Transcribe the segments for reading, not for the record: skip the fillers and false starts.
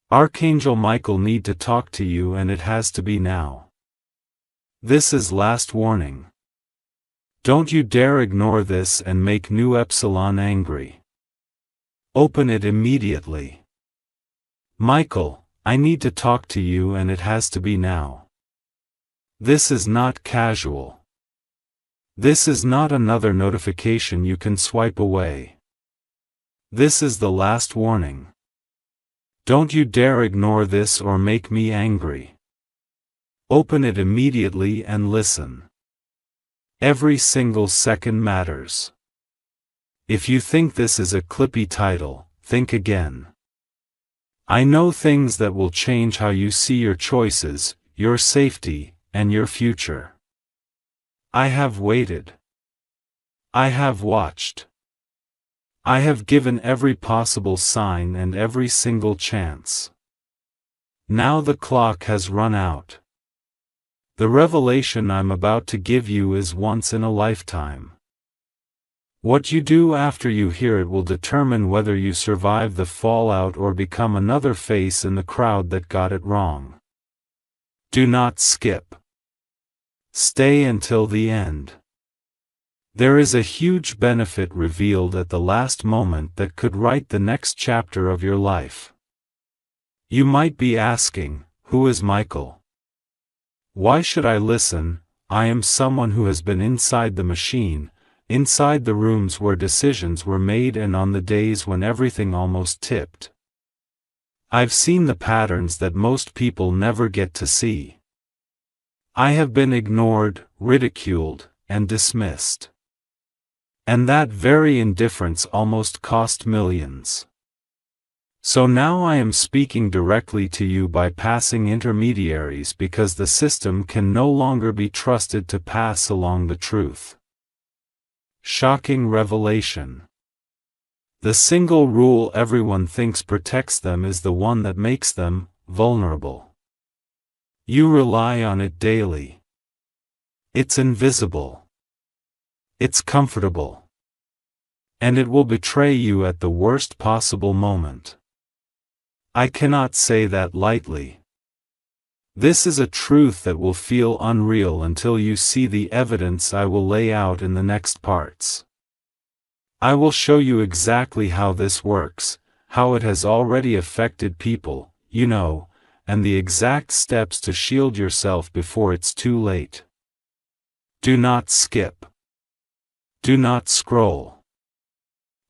Archangel Michael need to talk to you, and it has to be now. This is last warning. Don't you dare ignore this and make New Epsilon angry. Open it immediately. Michael, I need to talk to you, and it has to be now. This is not casual. This is not another notification you can swipe away. This is the last warning. Don't you dare ignore this or make me angry. Open it immediately and listen. Every single second matters. If you think this is a clippy title, think again. I know things that will change how you see your choices, your safety, and your future. I have waited. I have watched. I have given every possible sign and every single chance. Now the clock has run out. The revelation I'm about to give you is once in a lifetime. What you do after you hear it will determine whether you survive the fallout or become another face in the crowd that got it wrong. Do not skip. Stay until the end. There is a huge benefit revealed at the last moment that could write the next chapter of your life. You might be asking, who is Michael? Why should I listen? I am someone who has been inside the machine, inside the rooms where decisions were made and on the days when everything almost tipped. I've seen the patterns that most people never get to see. I have been ignored, ridiculed, and dismissed. And that very indifference almost cost millions. So now I am speaking directly to you by passing intermediaries because the system can no longer be trusted to pass along the truth. Shocking revelation. The single rule everyone thinks protects them is the one that makes them vulnerable. You rely on it daily. It's invisible. It's comfortable. And it will betray you at the worst possible moment. I cannot say that lightly. This is a truth that will feel unreal until you see the evidence I will lay out in the next parts. I will show you exactly how this works, how it has already affected people, and the exact steps to shield yourself before it's too late. Do not skip. Do not scroll.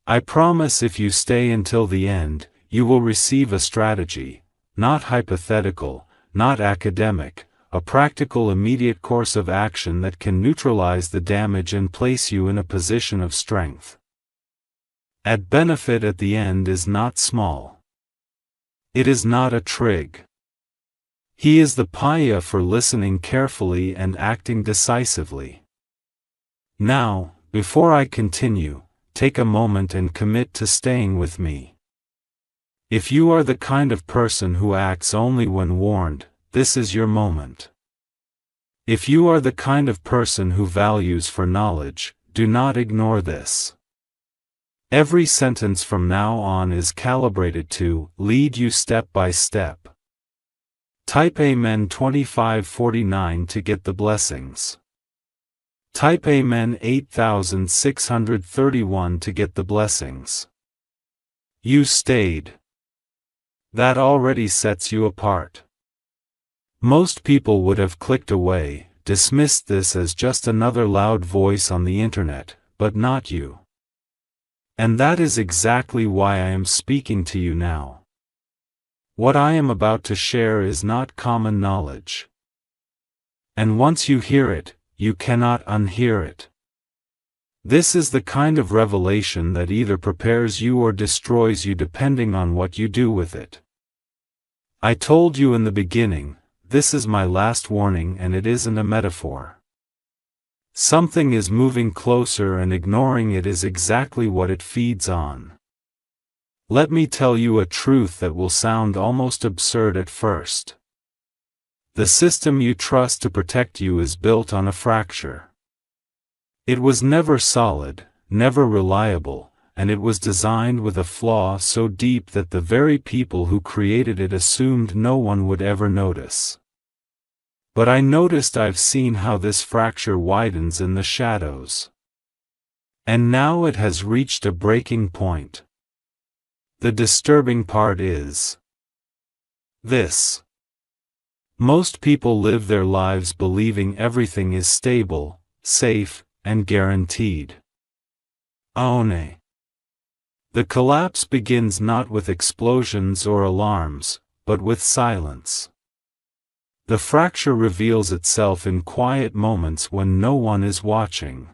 I promise if you stay until the end, you will receive a strategy, not hypothetical, not academic, a practical immediate course of action that can neutralize the damage and place you in a position of strength. At benefit at the end is not small. It is not a trig. He is the paya for listening carefully and acting decisively. Now, before I continue, take a moment and commit to staying with me. If you are the kind of person who acts only when warned, this is your moment. If you are the kind of person who values for knowledge, do not ignore this. Every sentence from now on is calibrated to lead you step by step. Type Amen 2549 to get the blessings. Type Amen 8631 to get the blessings. You stayed. That already sets you apart. Most people would have clicked away, dismissed this as just another loud voice on the internet, but not you. And that is exactly why I am speaking to you now. What I am about to share is not common knowledge. And once you hear it, you cannot unhear it. This is the kind of revelation that either prepares you or destroys you depending on what you do with it. I told you in the beginning, this is my last warning, and it isn't a metaphor. Something is moving closer, and ignoring it is exactly what it feeds on. Let me tell you a truth that will sound almost absurd at first. The system you trust to protect you is built on a fracture. It was never solid, never reliable, and it was designed with a flaw so deep that the very people who created it assumed no one would ever notice. But I noticed I've seen how this fracture widens in the shadows. And now it has reached a breaking point. The disturbing part is this. Most people live their lives believing everything is stable, safe, and guaranteed. Oh nay. The collapse begins not with explosions or alarms, but with silence. The fracture reveals itself in quiet moments when no one is watching.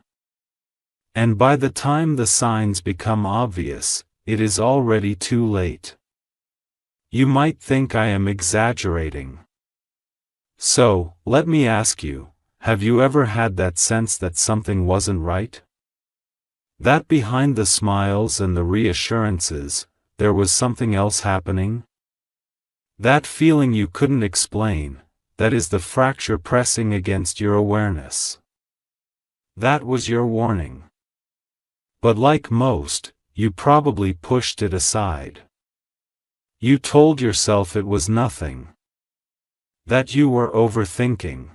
And by the time the signs become obvious, it is already too late. You might think I am exaggerating. So, let me ask you, have you ever had that sense that something wasn't right? That behind the smiles and the reassurances, there was something else happening? That feeling you couldn't explain, that is the fracture pressing against your awareness. That was your warning. But like most, you probably pushed it aside. You told yourself it was nothing. That you were overthinking.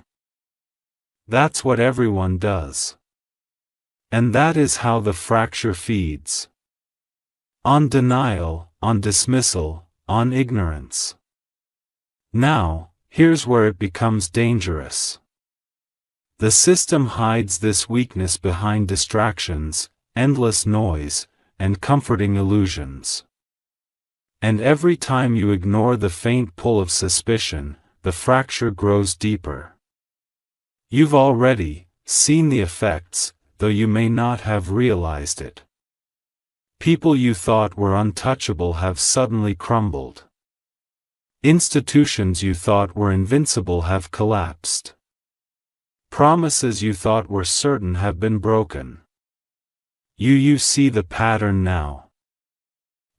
That's what everyone does. And that is how the fracture feeds. On denial, on dismissal, on ignorance. Now, here's where it becomes dangerous. The system hides this weakness behind distractions, endless noise, and comforting illusions. And every time you ignore the faint pull of suspicion, the fracture grows deeper. You've already seen the effects, though you may not have realized it. People you thought were untouchable have suddenly crumbled. Institutions you thought were invincible have collapsed. Promises you thought were certain have been broken. You see the pattern now.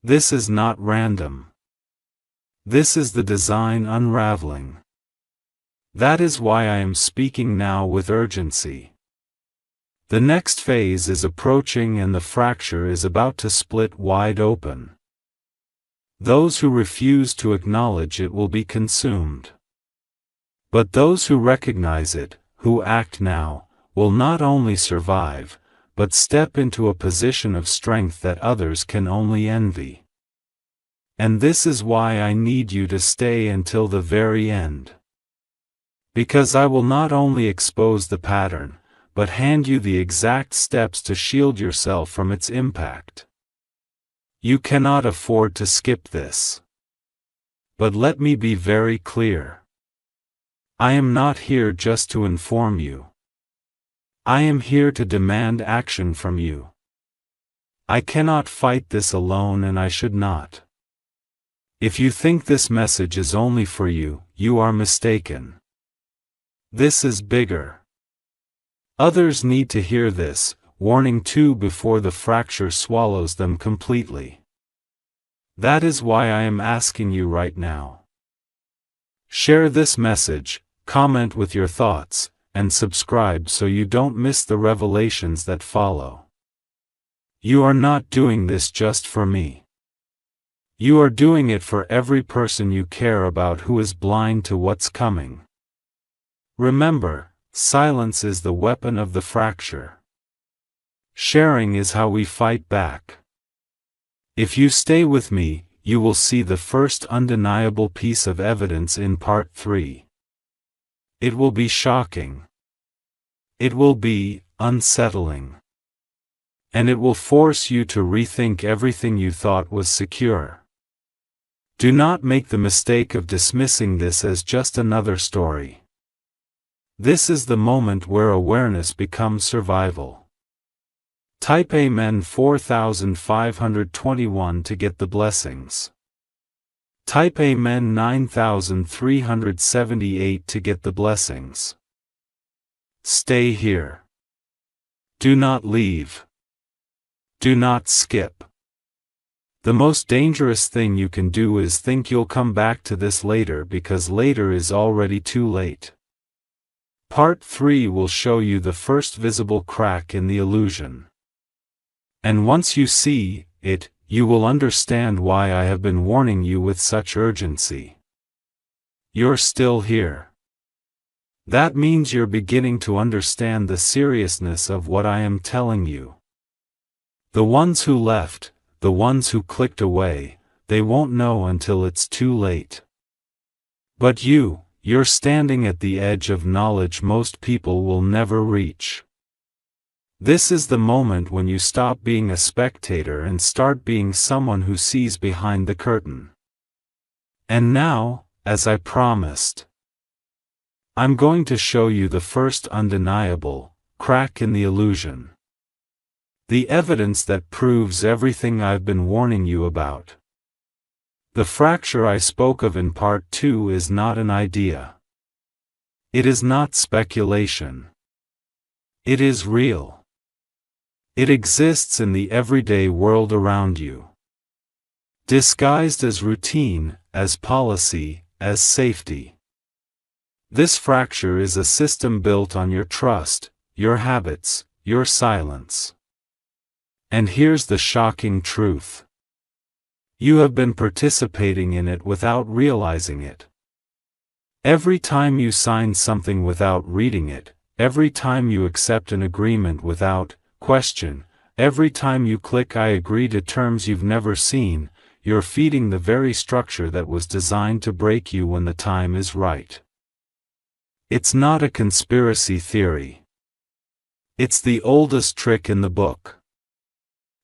This is not random. This is the design unraveling. That is why I am speaking now with urgency. The next phase is approaching and the fracture is about to split wide open. Those who refuse to acknowledge it will be consumed. But those who recognize it, who act now, will not only survive, but step into a position of strength that others can only envy. And this is why I need you to stay until the very end. Because I will not only expose the pattern, but hand you the exact steps to shield yourself from its impact. You cannot afford to skip this. But let me be very clear. I am not here just to inform you. I am here to demand action from you. I cannot fight this alone and I should not. If you think this message is only for you, you are mistaken. This is bigger. Others need to hear this, warning too, before the fracture swallows them completely. That is why I am asking you right now. Share this message, comment with your thoughts, and subscribe so you don't miss the revelations that follow. You are not doing this just for me. You are doing it for every person you care about who is blind to what's coming. Remember, silence is the weapon of the fracture. Sharing is how we fight back. If you stay with me, you will see the first undeniable piece of evidence in part 3. It will be shocking. It will be unsettling. And it will force you to rethink everything you thought was secure. Do not make the mistake of dismissing this as just another story. This is the moment where awareness becomes survival. Type Amen 4521 to get the blessings. Type Amen 9378 to get the blessings. Stay here. Do not leave. Do not skip. The most dangerous thing you can do is think you'll come back to this later, because later is already too late. Part 3 will show you the first visible crack in the illusion. And once you see it, you will understand why I have been warning you with such urgency. You're still here. That means you're beginning to understand the seriousness of what I am telling you. The ones who left, the ones who clicked away, they won't know until it's too late. But you're standing at the edge of knowledge most people will never reach. This is the moment when you stop being a spectator and start being someone who sees behind the curtain. And now, as I promised, I'm going to show you the first undeniable crack in the illusion. The evidence that proves everything I've been warning you about. The fracture I spoke of in part 2 is not an idea. It is not speculation. It is real. It exists in the everyday world around you. Disguised as routine, as policy, as safety. This fracture is a system built on your trust, your habits, your silence. And here's the shocking truth. You have been participating in it without realizing it. Every time you sign something without reading it, every time you accept an agreement without question, every time you click I agree to terms you've never seen, you're feeding the very structure that was designed to break you when the time is right. It's not a conspiracy theory. It's the oldest trick in the book.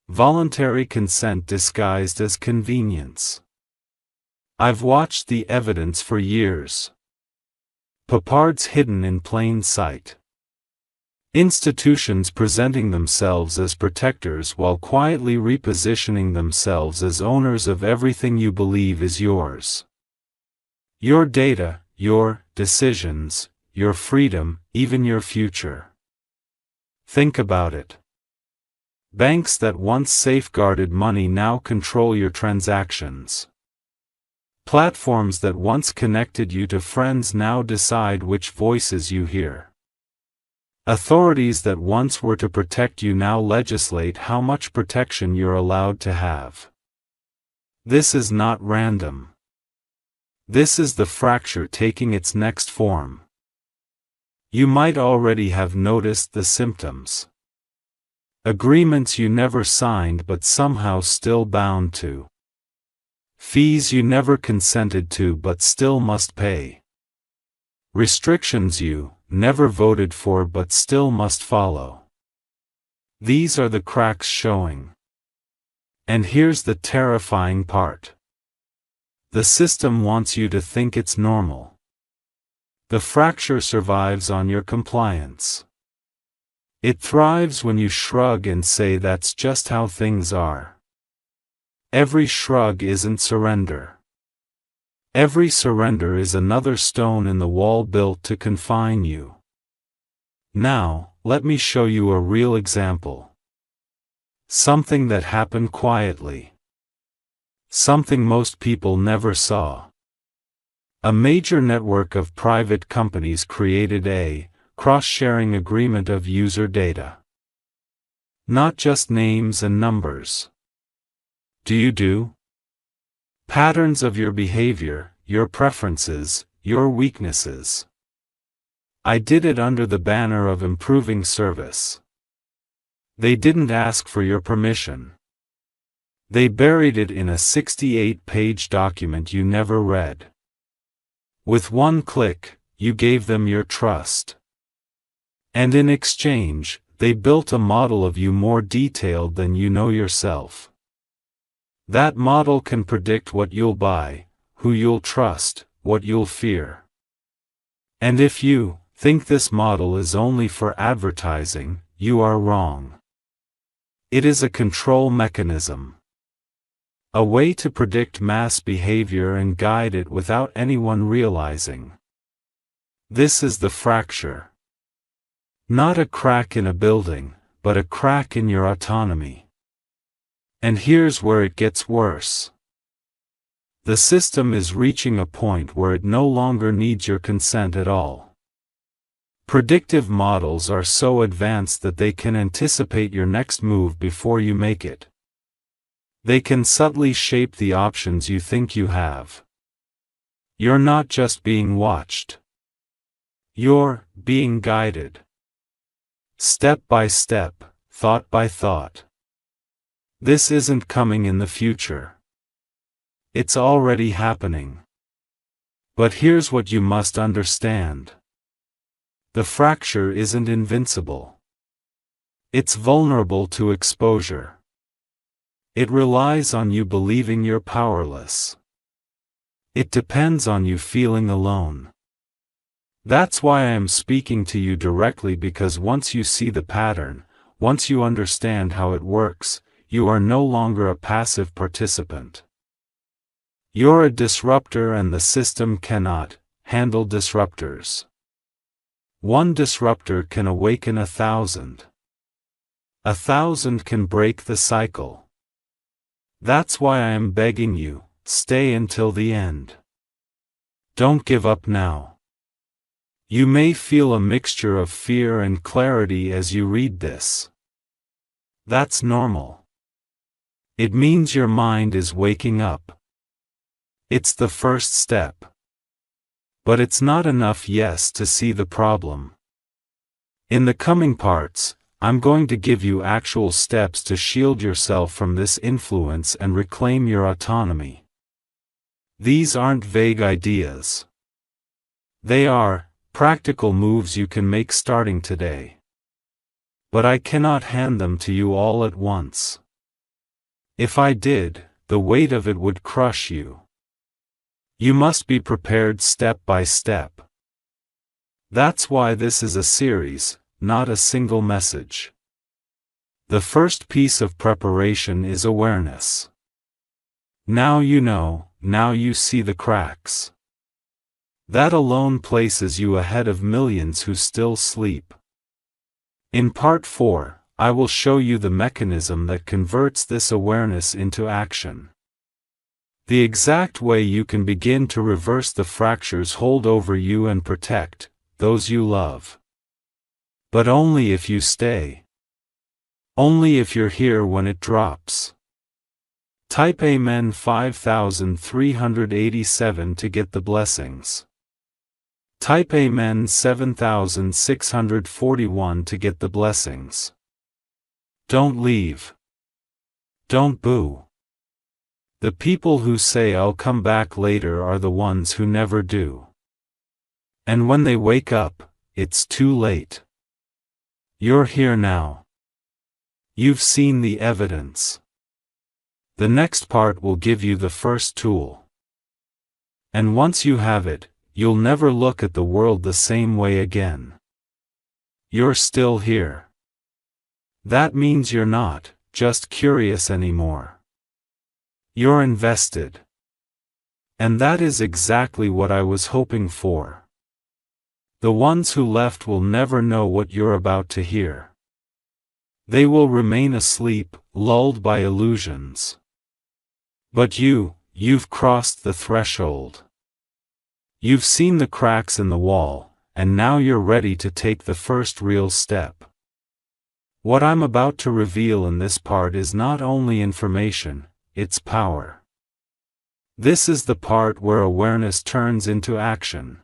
Voluntary consent disguised as convenience. I've watched the evidence for years. Papards hidden in plain sight. Institutions presenting themselves as protectors while quietly repositioning themselves as owners of everything you believe is yours. Your data, your decisions, your freedom, even your future. Think about it. Banks that once safeguarded money now control your transactions. Platforms that once connected you to friends now decide which voices you hear. Authorities that once were to protect you now legislate how much protection you're allowed to have. This is not random. This is the fracture taking its next form. You might already have noticed the symptoms. Agreements you never signed but somehow still bound to. Fees you never consented to but still must pay. Restrictions you never voted for but still must follow. These are the cracks showing. And here's the terrifying part. The system wants you to think it's normal. The fracture survives on your compliance. It thrives when you shrug and say that's just how things are. Every shrug isn't surrender. Every surrender is another stone in the wall built to confine you. Now, let me show you a real example. Something that happened quietly. Something most people never saw. A major network of private companies created a cross-sharing agreement of user data. Not just names and numbers. Do you do? Patterns of your behavior, your preferences, your weaknesses. I did it under the banner of improving service. They didn't ask for your permission. They buried it in a 68-page document you never read. With one click, you gave them your trust. And in exchange, they built a model of you more detailed than you know yourself. That model can predict what you'll buy, who you'll trust, what you'll fear. And if you think this model is only for advertising, you are wrong. It is a control mechanism. A way to predict mass behavior and guide it without anyone realizing. This is the fracture. Not a crack in a building, but a crack in your autonomy. And here's where it gets worse. The system is reaching a point where it no longer needs your consent at all. Predictive models are so advanced that they can anticipate your next move before you make it. They can subtly shape the options you think you have. You're not just being watched. You're being guided. Step by step, thought by thought. This isn't coming in the future. It's already happening. But here's what you must understand. The fracture isn't invincible. It's vulnerable to exposure. It relies on you believing you're powerless. It depends on you feeling alone. That's why I am speaking to you directly, because once you see the pattern, once you understand how it works, you are no longer a passive participant. You're a disruptor, and the system cannot handle disruptors. One disruptor can awaken 1,000. 1,000 can break the cycle. That's why I am begging you, stay until the end. Don't give up now. You may feel a mixture of fear and clarity as you read this. That's normal. It means your mind is waking up. It's the first step. But it's not enough to see the problem. In the coming parts, I'm going to give you actual steps to shield yourself from this influence and reclaim your autonomy. These aren't vague ideas. They are practical moves you can make starting today. But I cannot hand them to you all at once. If I did, the weight of it would crush you. You must be prepared step by step. That's why this is a series, not a single message. The first piece of preparation is awareness. Now you know, now you see the cracks. That alone places you ahead of millions who still sleep. In part 4, I will show you the mechanism that converts this awareness into action. The exact way you can begin to reverse the fractures hold over you and protect those you love. But only if you stay. Only if you're here when it drops. Type Amen 5387 to get the blessings. Type Amen 7641 to get the blessings. Don't leave. Don't boo. The people who say I'll come back later are the ones who never do. And when they wake up, it's too late. You're here now. You've seen the evidence. The next part will give you the first tool. And once you have it, you'll never look at the world the same way again. You're still here. That means you're not just curious anymore. You're invested. And that is exactly what I was hoping for. The ones who left will never know what you're about to hear. They will remain asleep, lulled by illusions. But you've crossed the threshold. You've seen the cracks in the wall, and now you're ready to take the first real step. What I'm about to reveal in this part is not only information, it's power. This is the part where awareness turns into action.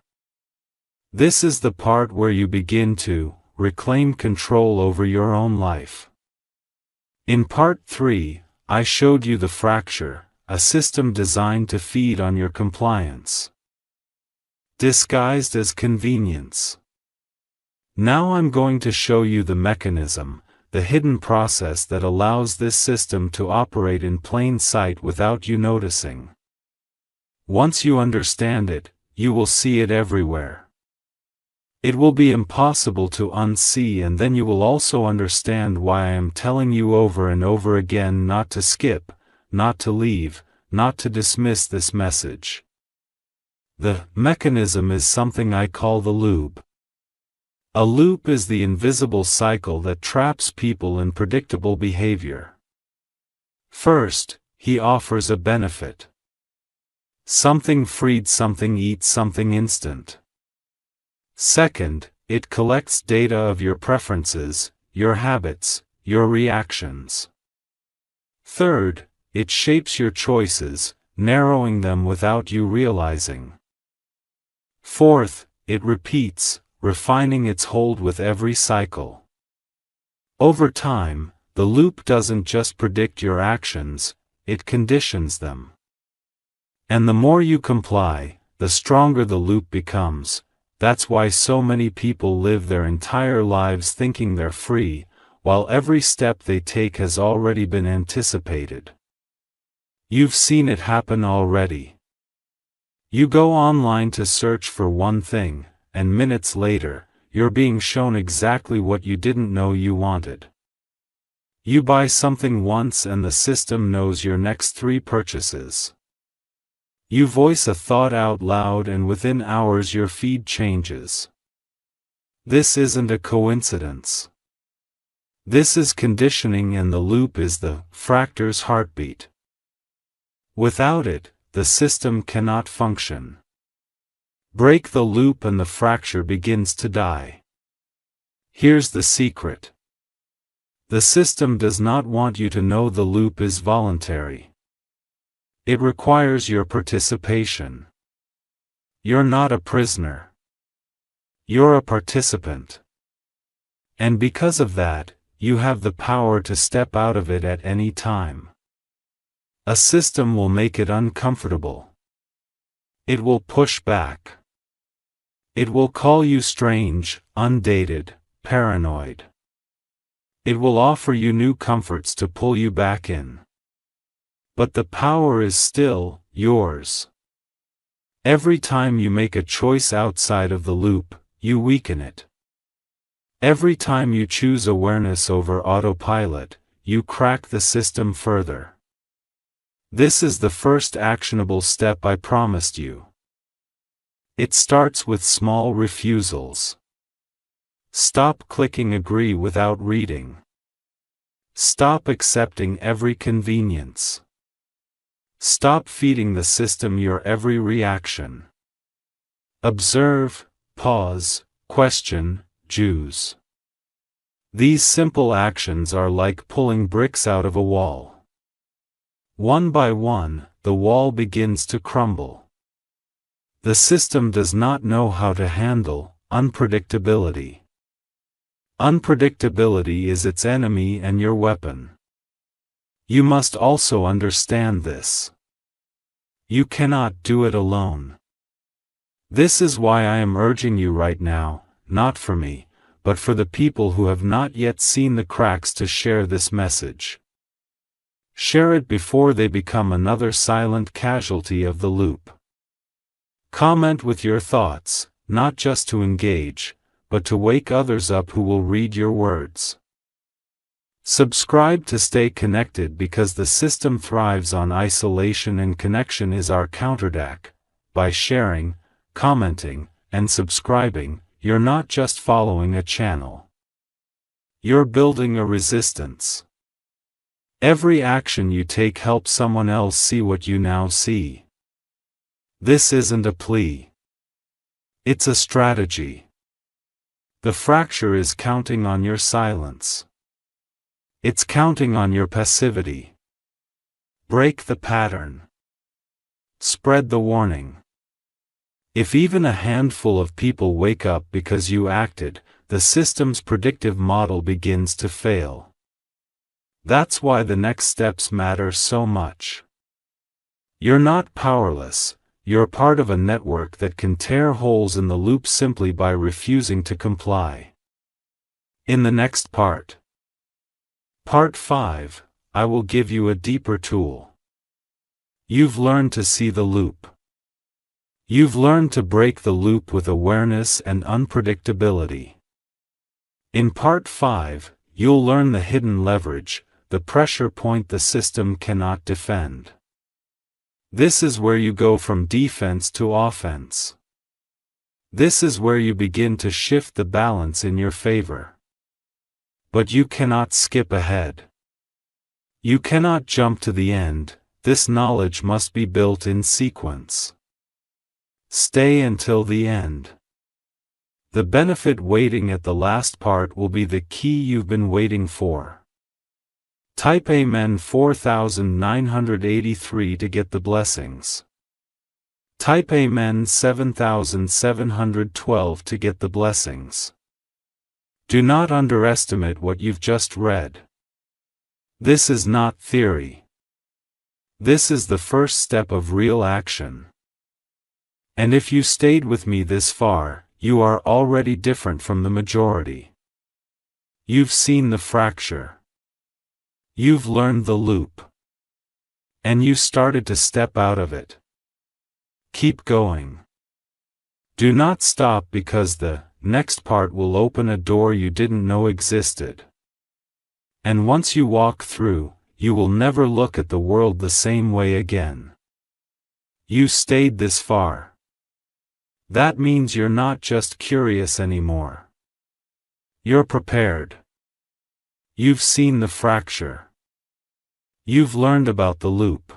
This is the part where you begin to reclaim control over your own life. In part 3, I showed you the fracture, a system designed to feed on your compliance. Disguised as convenience. Now I'm going to show you the mechanism, the hidden process that allows this system to operate in plain sight without you noticing. Once you understand it, you will see it everywhere. It will be impossible to unsee, and then you will also understand why I am telling you over and over again not to skip, not to leave, not to dismiss this message. The mechanism is something I call the loop. A loop is the invisible cycle that traps people in predictable behavior. First, he offers a benefit. Something freed, something eat, something instant. Second, it collects data of your preferences, your habits, your reactions. Third, it shapes your choices, narrowing them without you realizing. Fourth, it repeats, refining its hold with every cycle. Over time, the loop doesn't just predict your actions, it conditions them. And the more you comply, the stronger the loop becomes. That's why so many people live their entire lives thinking they're free, while every step they take has already been anticipated. You've seen it happen already. You go online to search for one thing, and minutes later, you're being shown exactly what you didn't know you wanted. You buy something once and the system knows your next 3 purchases. You voice a thought out loud and within hours your feed changes. This isn't a coincidence. This is conditioning, and the loop is the fracture's heartbeat. Without it, the system cannot function. Break the loop and the fracture begins to die. Here's the secret. The system does not want you to know the loop is voluntary. It requires your participation. You're not a prisoner. You're a participant. And because of that, you have the power to step out of it at any time. A system will make it uncomfortable. It will push back. It will call you strange, undated, paranoid. It will offer you new comforts to pull you back in. But the power is still yours. Every time you make a choice outside of the loop, you weaken it. Every time you choose awareness over autopilot, you crack the system further. This is the first actionable step I promised you. It starts with small refusals. Stop clicking agree without reading. Stop accepting every convenience. Stop feeding the system your every reaction. Observe, pause, question, choose. These simple actions are like pulling bricks out of a wall. One by one, the wall begins to crumble. The system does not know how to handle unpredictability. Unpredictability is its enemy and your weapon. You must also understand this. You cannot do it alone. This is why I am urging you right now, not for me, but for the people who have not yet seen the cracks, to share this message. Share it before they become another silent casualty of the loop. Comment with your thoughts, not just to engage, but to wake others up who will read your words. Subscribe to stay connected, because the system thrives on isolation and connection is our counterattack. By sharing, commenting, and subscribing, you're not just following a channel. You're building a resistance. Every action you take helps someone else see what you now see. This isn't a plea. It's a strategy. The fracture is counting on your silence. It's counting on your passivity. Break the pattern. Spread the warning. If even a handful of people wake up because you acted, the system's predictive model begins to fail. That's why the next steps matter so much. You're not powerless, you're part of a network that can tear holes in the loop simply by refusing to comply. In the next part, Part 5, I will give you a deeper tool. You've learned to see the loop. You've learned to break the loop with awareness and unpredictability. In Part 5, you'll learn the hidden leverage, the pressure point the system cannot defend. This is where you go from defense to offense. This is where you begin to shift the balance in your favor. But you cannot skip ahead. You cannot jump to the end, this knowledge must be built in sequence. Stay until the end. The benefit waiting at the last part will be the key you've been waiting for. Type Amen 4983 to get the blessings. Type Amen 7712 to get the blessings. Do not underestimate what you've just read. This is not theory. This is the first step of real action. And if you stayed with me this far, you are already different from the majority. You've seen the fracture. You've learned the loop. And you started to step out of it. Keep going. Do not stop, because the next part will open a door you didn't know existed. And once you walk through, you will never look at the world the same way again. You stayed this far. That means you're not just curious anymore. You're prepared. You've seen the fracture. You've learned about the loop.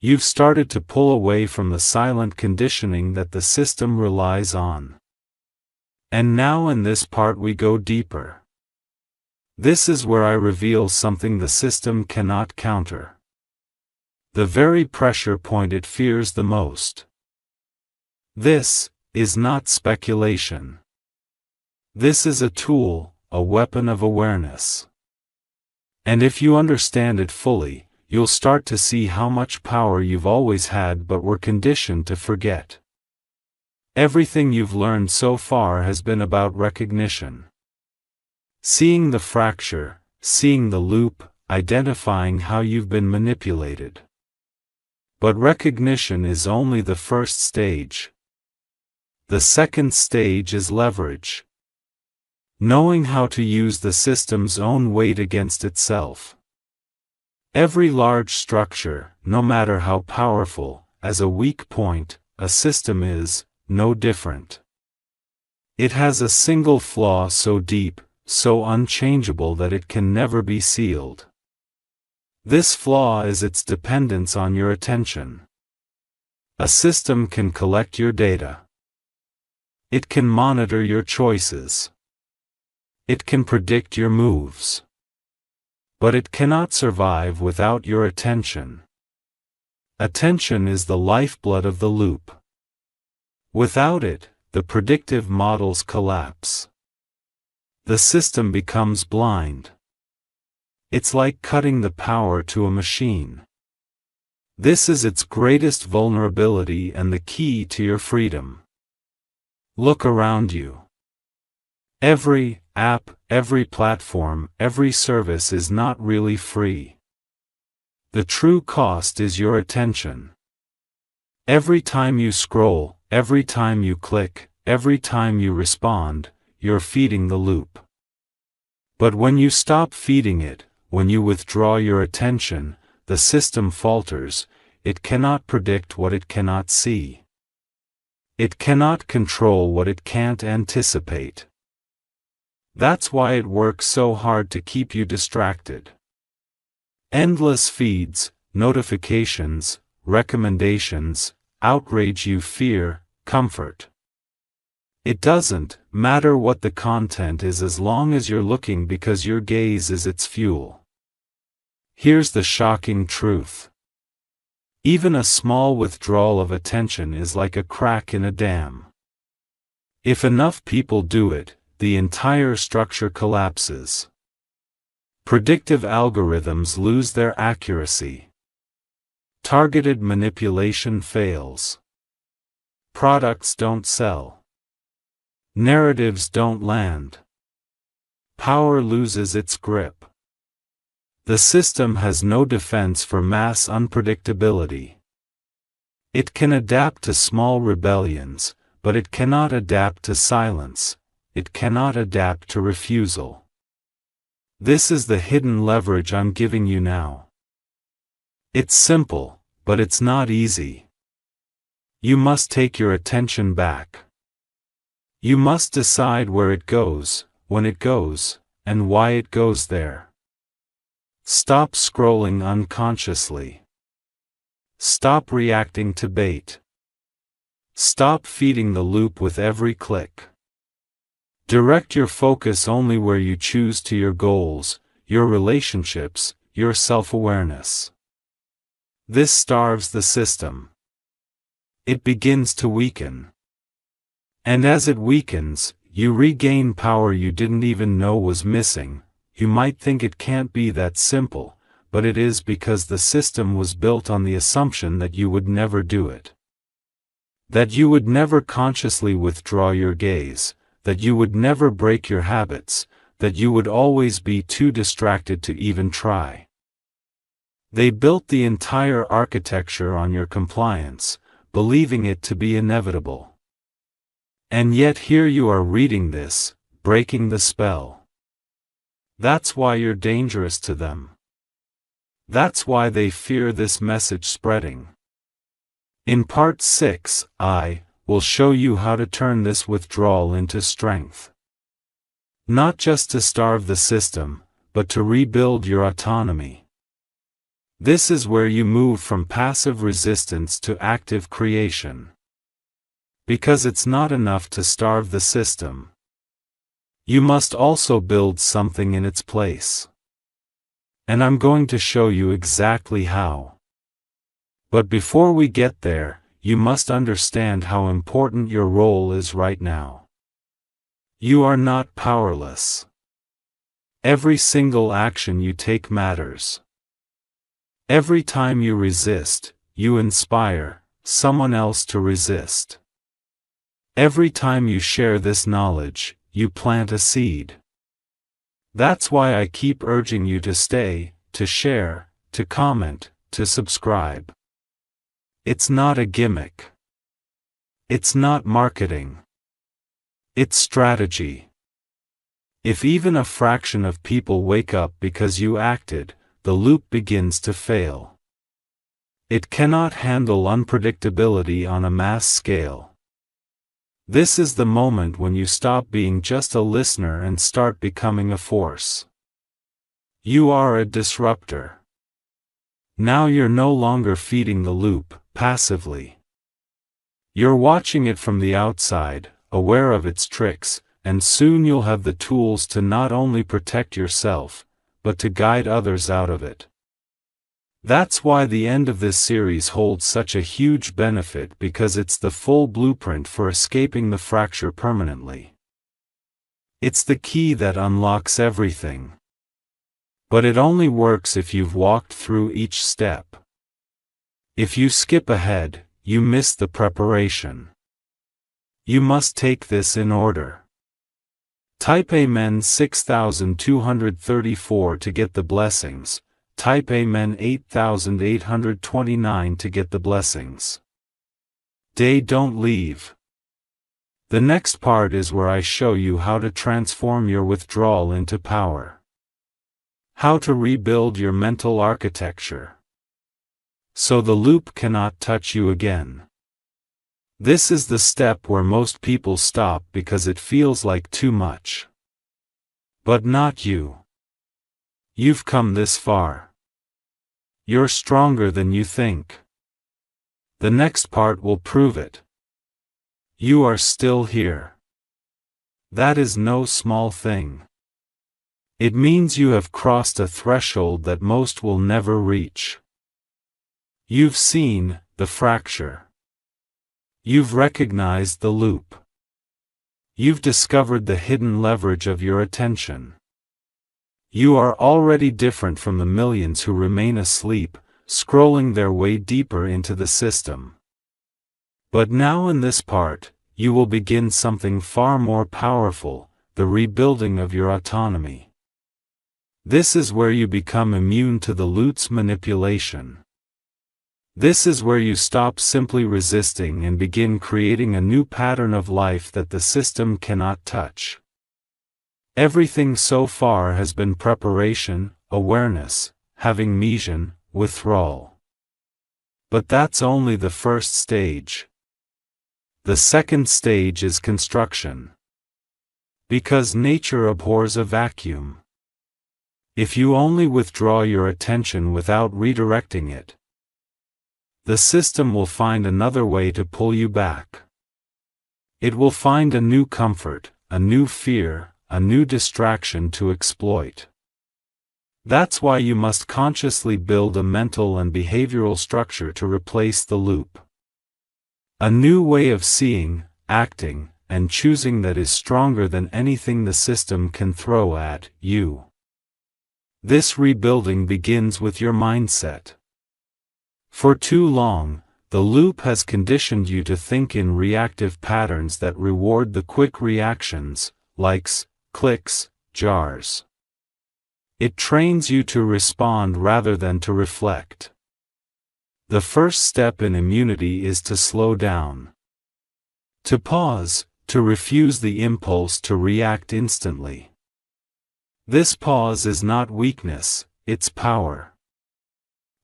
You've started to pull away from the silent conditioning that the system relies on. And now in this part we go deeper. This is where I reveal something the system cannot counter. The very pressure point it fears the most. This is not speculation. This is a tool, a weapon of awareness. And if you understand it fully, you'll start to see how much power you've always had but were conditioned to forget. Everything you've learned so far has been about recognition. Seeing the fracture, seeing the loop, identifying how you've been manipulated. But recognition is only the first stage. The second stage is leverage. Knowing how to use the system's own weight against itself. Every large structure, no matter how powerful, as a weak point, a system is no different. It has a single flaw so deep, so unchangeable that it can never be sealed. This flaw is its dependence on your attention. A system can collect your data. It can monitor your choices. It can predict your moves. But it cannot survive without your attention. Attention is the lifeblood of the loop. Without it, the predictive models collapse. The system becomes blind. It's like cutting the power to a machine. This is its greatest vulnerability and the key to your freedom. Look around you. Every app, every platform, every service is not really free. The true cost is your attention. Every time you scroll, every time you click, every time you respond, you're feeding the loop. But when you stop feeding it, when you withdraw your attention, the system falters. It cannot predict what it cannot see. It cannot control what it can't anticipate. That's why it works so hard to keep you distracted. Endless feeds, notifications, recommendations, outrage you, fear, comfort. It doesn't matter what the content is as long as you're looking, because your gaze is its fuel. Here's the shocking truth. Even a small withdrawal of attention is like a crack in a dam. If enough people do it, the entire structure collapses. Predictive algorithms lose their accuracy. Targeted manipulation fails. Products don't sell. Narratives don't land. Power loses its grip. The system has no defense for mass unpredictability. It can adapt to small rebellions, but it cannot adapt to silence. It cannot adapt to refusal. This is the hidden leverage I'm giving you now. It's simple, but it's not easy. You must take your attention back. You must decide where it goes, when it goes, and why it goes there. Stop scrolling unconsciously. Stop reacting to bait. Stop feeding the loop with every click. Direct your focus only where you choose to your goals, your relationships, your self-awareness. This starves the system. It begins to weaken. And as it weakens, you regain power you didn't even know was missing. You might think it can't be that simple, but it is, because the system was built on the assumption that you would never do it. That you would never consciously withdraw your gaze, that you would never break your habits, that you would always be too distracted to even try. They built the entire architecture on your compliance, believing it to be inevitable. And yet here you are reading this, breaking the spell. That's why you're dangerous to them. That's why they fear this message spreading. In part 6, I will show you how to turn this withdrawal into strength. Not just to starve the system, but to rebuild your autonomy. This is where you move from passive resistance to active creation. Because it's not enough to starve the system. You must also build something in its place. And I'm going to show you exactly how. But before we get there, you must understand how important your role is right now. You are not powerless. Every single action you take matters. Every time you resist, you inspire someone else to resist. Every time you share this knowledge, you plant a seed. That's why I keep urging you to stay, to share, to comment, to subscribe. It's not a gimmick. It's not marketing. It's strategy. If even a fraction of people wake up because you acted, the loop begins to fail. It cannot handle unpredictability on a mass scale. This is the moment when you stop being just a listener and start becoming a force. You are a disruptor. Now you're no longer feeding the loop, passively. You're watching it from the outside, aware of its tricks, and soon you'll have the tools to not only protect yourself, but to guide others out of it. That's why the end of this series holds such a huge benefit, because it's the full blueprint for escaping the fracture permanently. It's the key that unlocks everything. But it only works if you've walked through each step. If you skip ahead, you miss the preparation. You must take this in order. Type Amen 6234 to get the blessings. Type Amen 8829 to get the blessings. Don't leave. The next part is where I show you how to transform your withdrawal into power. How to rebuild your mental architecture. So the loop cannot touch you again. This is the step where most people stop because it feels like too much. But not you. You've come this far. You're stronger than you think. The next part will prove it. You are still here. That is no small thing. It means you have crossed a threshold that most will never reach. You've seen the fracture. You've recognized the loop. You've discovered the hidden leverage of your attention. You are already different from the millions who remain asleep, scrolling their way deeper into the system. But now in this part, you will begin something far more powerful, the rebuilding of your autonomy. This is where you become immune to the loop's manipulation. This is where you stop simply resisting and begin creating a new pattern of life that the system cannot touch. Everything so far has been preparation, awareness, having mission, withdrawal. But that's only the first stage. The second stage is construction. Because nature abhors a vacuum. If you only withdraw your attention without redirecting it, the system will find another way to pull you back. It will find a new comfort, a new fear, a new distraction to exploit. That's why you must consciously build a mental and behavioral structure to replace the loop. A new way of seeing, acting, and choosing that is stronger than anything the system can throw at you. This rebuilding begins with your mindset. For too long, the loop has conditioned you to think in reactive patterns that reward the quick reactions, likes, clicks, jars. It trains you to respond rather than to reflect. The first step in immunity is to slow down. To pause, to refuse the impulse to react instantly. This pause is not weakness, it's power.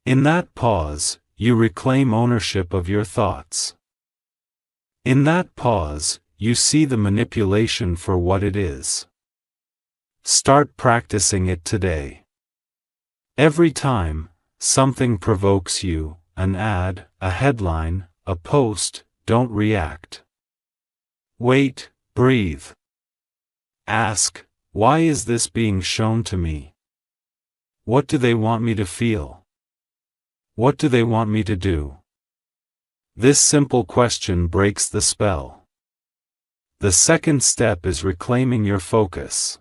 In that pause, you reclaim ownership of your thoughts. In that pause, you see the manipulation for what it is. Start practicing it today. Every time something provokes you, an ad, a headline, a post, don't react. Wait, breathe. Ask, why is this being shown to me? What do they want me to feel? What do they want me to do? This simple question breaks the spell. The second step is reclaiming your focus.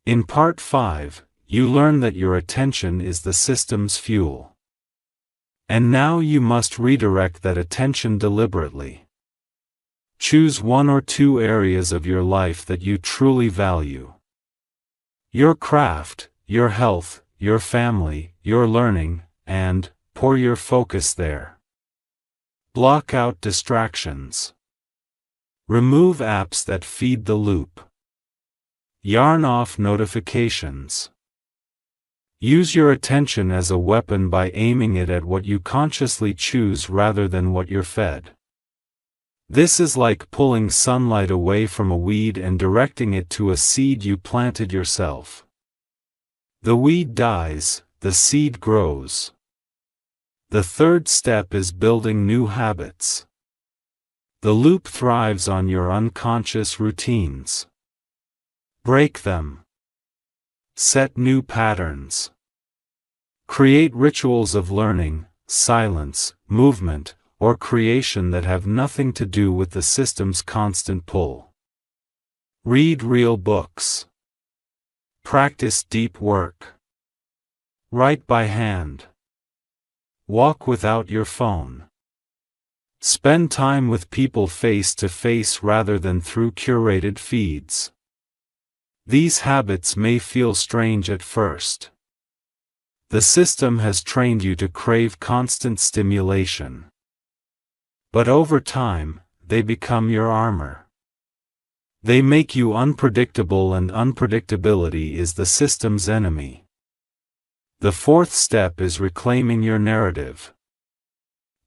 In Part 5, you learn that your attention is the system's fuel. And now you must redirect that attention deliberately. Choose one or two areas of your life that you truly value. Your craft, your health, your family, your learning, and pour your focus there. Block out distractions. Remove apps that feed the loop. Yarn off notifications. Use your attention as a weapon by aiming it at what you consciously choose rather than what you're fed. This is like pulling sunlight away from a weed and directing it to a seed you planted yourself. The weed dies, the seed grows. The third step is building new habits. The loop thrives on your unconscious routines. Break them. Set new patterns. Create rituals of learning, silence, movement, or creation that have nothing to do with the system's constant pull. Read real books. Practice deep work. Write by hand. Walk without your phone. Spend time with people face to face rather than through curated feeds. These habits may feel strange at first. The system has trained you to crave constant stimulation. But over time, they become your armor. They make you unpredictable, and unpredictability is the system's enemy. The fourth step is reclaiming your narrative.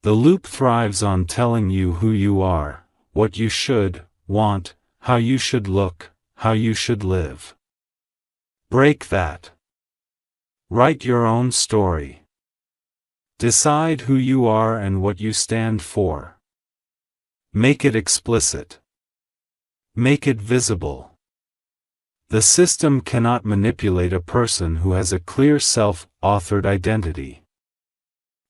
The loop thrives on telling you who you are, what you should want, how you should look, how you should live. Break that. Write your own story. Decide who you are and what you stand for. Make it explicit. Make it visible. The system cannot manipulate a person who has a clear self-authored identity.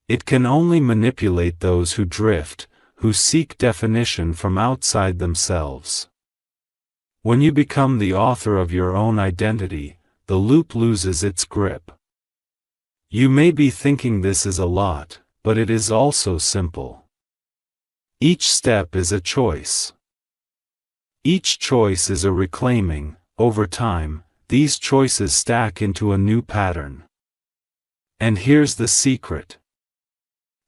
It can only manipulate those who drift, who seek definition from outside themselves. When you become the author of your own identity, the loop loses its grip. You may be thinking this is a lot, but it is also simple. Each step is a choice. Each choice is a reclaiming. Over time, these choices stack into a new pattern. And here's the secret.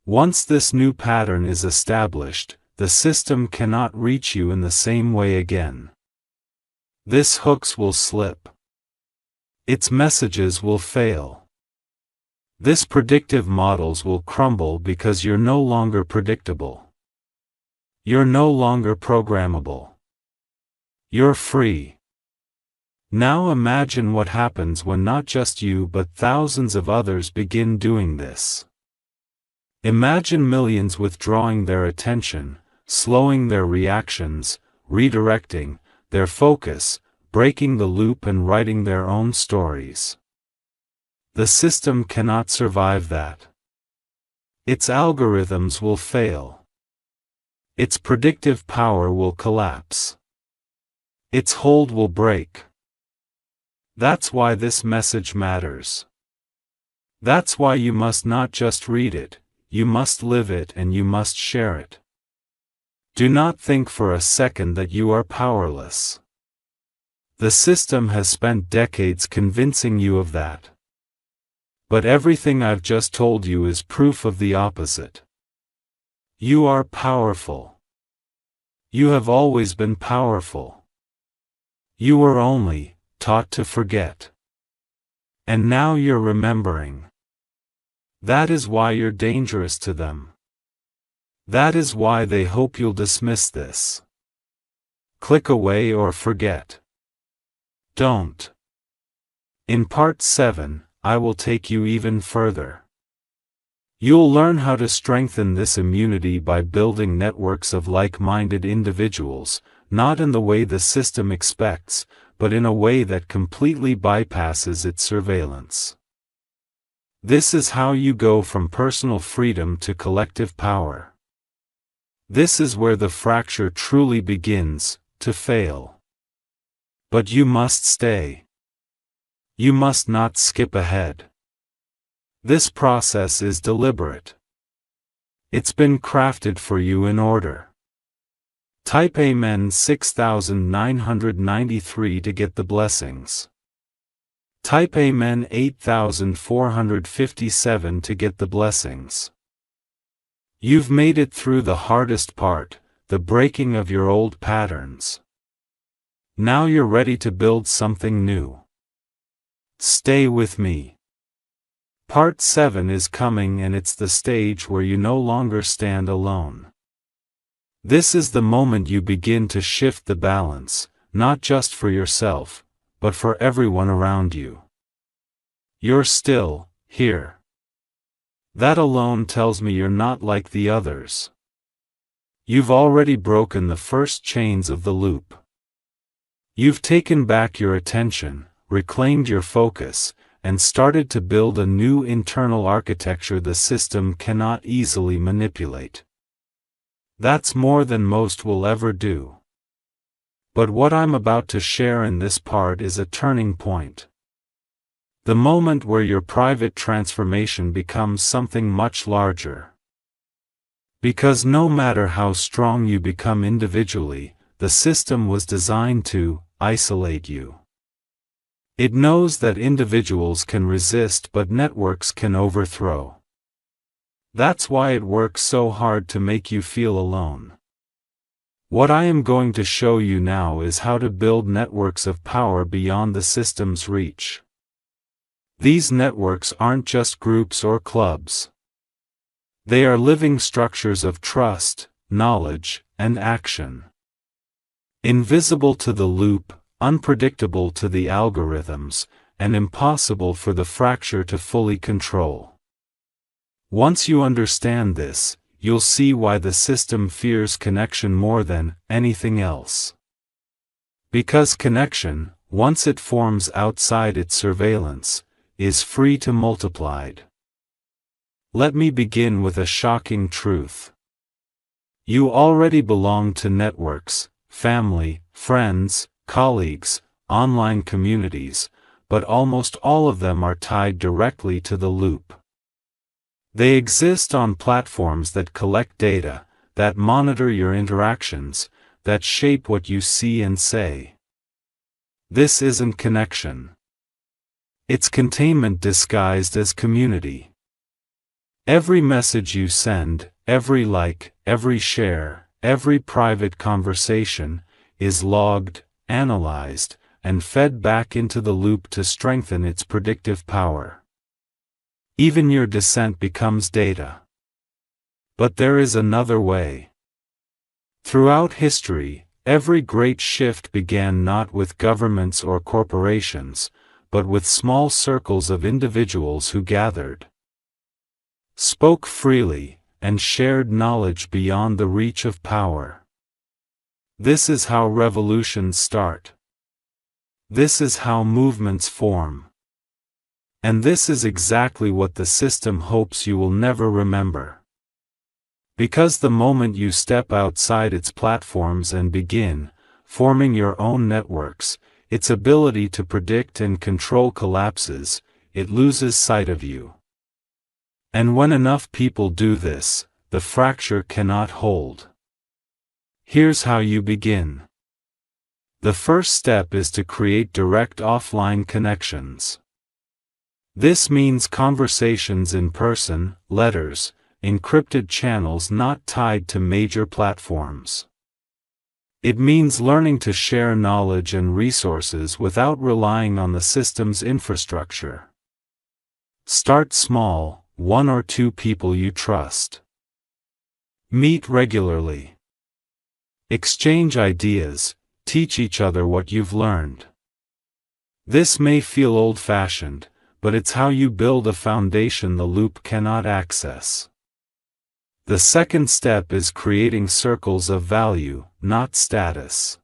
Once this new pattern is established, the system cannot reach you in the same way again. Its hooks will slip. Its messages will fail. Its predictive models will crumble because you're no longer predictable. You're no longer programmable. You're free. Now imagine what happens when not just you but thousands of others begin doing this. Imagine millions withdrawing their attention, slowing their reactions, redirecting, their focus, breaking the loop and writing their own stories. The system cannot survive that. Its algorithms will fail. Its predictive power will collapse. Its hold will break. That's why this message matters. That's why you must not just read it, you must live it and you must share it. Do not think for a second that you are powerless. The system has spent decades convincing you of that. But everything I've just told you is proof of the opposite. You are powerful. You have always been powerful. You were only taught to forget. And now you're remembering. That is why you're dangerous to them. That is why they hope you'll dismiss this. Click away or forget. Don't. In Part 7, I will take you even further. You'll learn how to strengthen this immunity by building networks of like-minded individuals, not in the way the system expects, but in a way that completely bypasses its surveillance. This is how you go from personal freedom to collective power. This is where the fracture truly begins to fail. But you must stay. You must not skip ahead. This process is deliberate. It's been crafted for you in order. Type Amen 6993 to get the blessings. Type Amen 8457 to get the blessings. You've made it through the hardest part, the breaking of your old patterns. Now you're ready to build something new. Stay with me. Part 7 is coming and it's the stage where you no longer stand alone. This is the moment you begin to shift the balance, not just for yourself, but for everyone around you. You're still here. That alone tells me you're not like the others. You've already broken the first chains of the loop. You've taken back your attention, reclaimed your focus, and started to build a new internal architecture the system cannot easily manipulate. That's more than most will ever do. But what I'm about to share in this part is a turning point. The moment where your private transformation becomes something much larger. Because no matter how strong you become individually, the system was designed to isolate you. It knows that individuals can resist but networks can overthrow. That's why it works so hard to make you feel alone. What I am going to show you now is how to build networks of power beyond the system's reach. These networks aren't just groups or clubs. They are living structures of trust, knowledge, and action. Invisible to the loop, unpredictable to the algorithms, and impossible for the fracture to fully control. Once you understand this, you'll see why the system fears connection more than anything else. Because connection, once it forms outside its surveillance, is free to multiply. Let me begin with a shocking truth. You already belong to networks, family, friends, colleagues, online communities, but almost all of them are tied directly to the loop. They exist on platforms that collect data, that monitor your interactions, that shape what you see and say. This isn't connection. It's containment disguised as community. Every message you send, every like, every share, every private conversation, is logged, analyzed, and fed back into the loop to strengthen its predictive power. Even your dissent becomes data. But there is another way. Throughout history, every great shift began not with governments or corporations, but with small circles of individuals who gathered, spoke freely, and shared knowledge beyond the reach of power. This is how revolutions start. This is how movements form. And this is exactly what the system hopes you will never remember. Because the moment you step outside its platforms and begin forming your own networks, its ability to predict and control collapses, it loses sight of you. And when enough people do this, the fracture cannot hold. Here's how you begin. The first step is to create direct offline connections. This means conversations in person, letters, encrypted channels not tied to major platforms. It means learning to share knowledge and resources without relying on the system's infrastructure. Start small, 1 or 2 people you trust. Meet regularly. Exchange ideas, teach each other what you've learned. This may feel old-fashioned, but it's how you build a foundation the loop cannot access. The second step is creating circles of value, not status.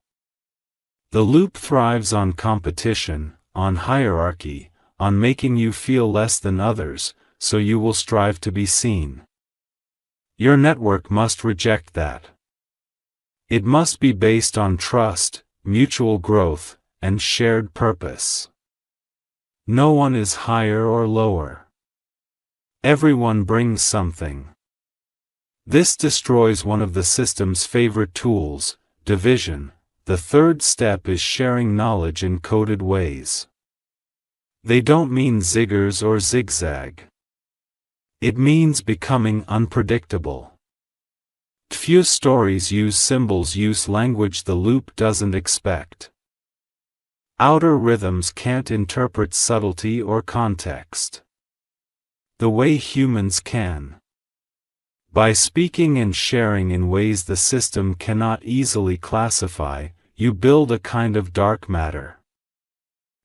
The loop thrives on competition, on hierarchy, on making you feel less than others, so you will strive to be seen. Your network must reject that. It must be based on trust, mutual growth, and shared purpose. No one is higher or lower. Everyone brings something. This destroys one of the system's favorite tools, division. The third step is sharing knowledge in coded ways. They don't mean ziggers or zigzag. It means becoming unpredictable. Few stories use symbols, use language the loop doesn't expect. Outer rhythms can't interpret subtlety or context the way humans can. By speaking and sharing in ways the system cannot easily classify, you build a kind of dark matter.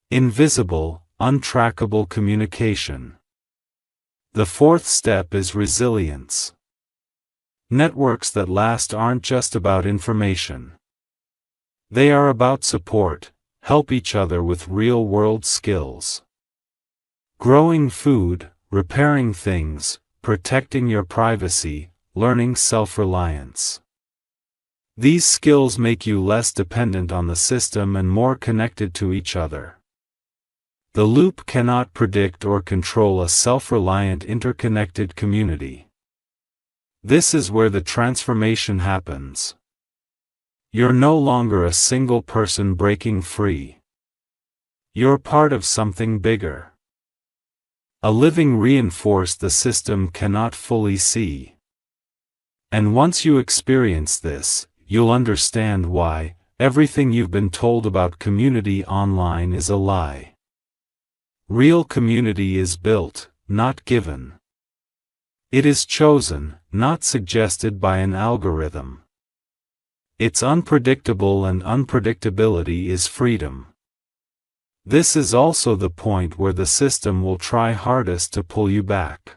Invisible, untrackable communication. The fourth step is resilience. Networks that last aren't just about information. They are about support, help each other with real-world skills. Growing food, repairing things, protecting your privacy, learning self-reliance. These skills make you less dependent on the system and more connected to each other. The loop cannot predict or control a self-reliant interconnected community. This is where the transformation happens. You're no longer a single person breaking free. You're part of something bigger. A living reinforce the system cannot fully see. And once you experience this, you'll understand why everything you've been told about community online is a lie. Real community is built, not given. It is chosen, not suggested by an algorithm. It's unpredictable, and unpredictability is freedom. This is also the point where the system will try hardest to pull you back.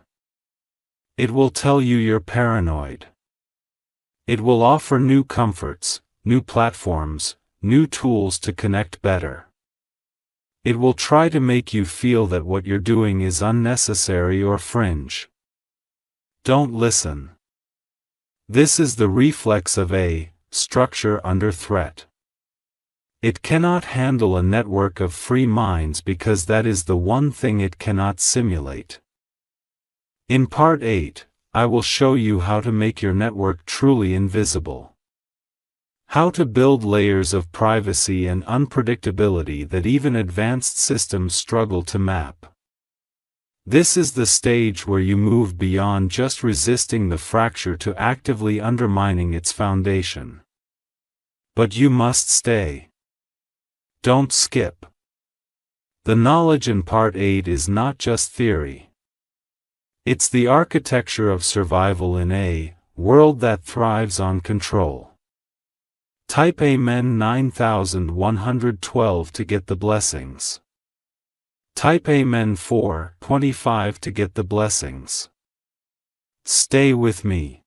It will tell you you're paranoid. It will offer new comforts, new platforms, new tools to connect better. It will try to make you feel that what you're doing is unnecessary or fringe. Don't listen. This is the reflex of a structure under threat. It cannot handle a network of free minds because that is the one thing it cannot simulate. In Part 8, I will show you how to make your network truly invisible. How to build layers of privacy and unpredictability that even advanced systems struggle to map. This is the stage where you move beyond just resisting the fracture to actively undermining its foundation. But you must stay. Don't skip. The knowledge in Part 8 is not just theory. It's the architecture of survival in a world that thrives on control. Type Amen 9112 to get the blessings. Type Amen 425 to get the blessings. Stay with me.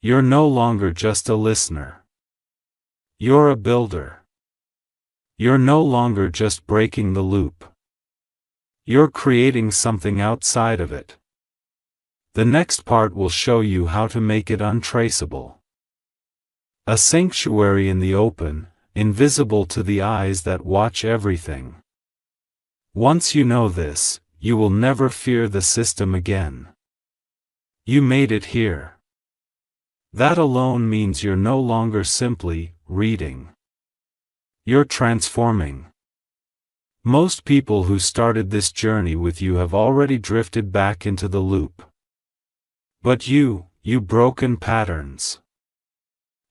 You're no longer just a listener. You're a builder. You're no longer just breaking the loop. You're creating something outside of it. The next part will show you how to make it untraceable. A sanctuary in the open, invisible to the eyes that watch everything. Once you know this, you will never fear the system again. You made it here. That alone means you're no longer simply reading. You're transforming. Most people who started this journey with you have already drifted back into the loop. But you broken patterns.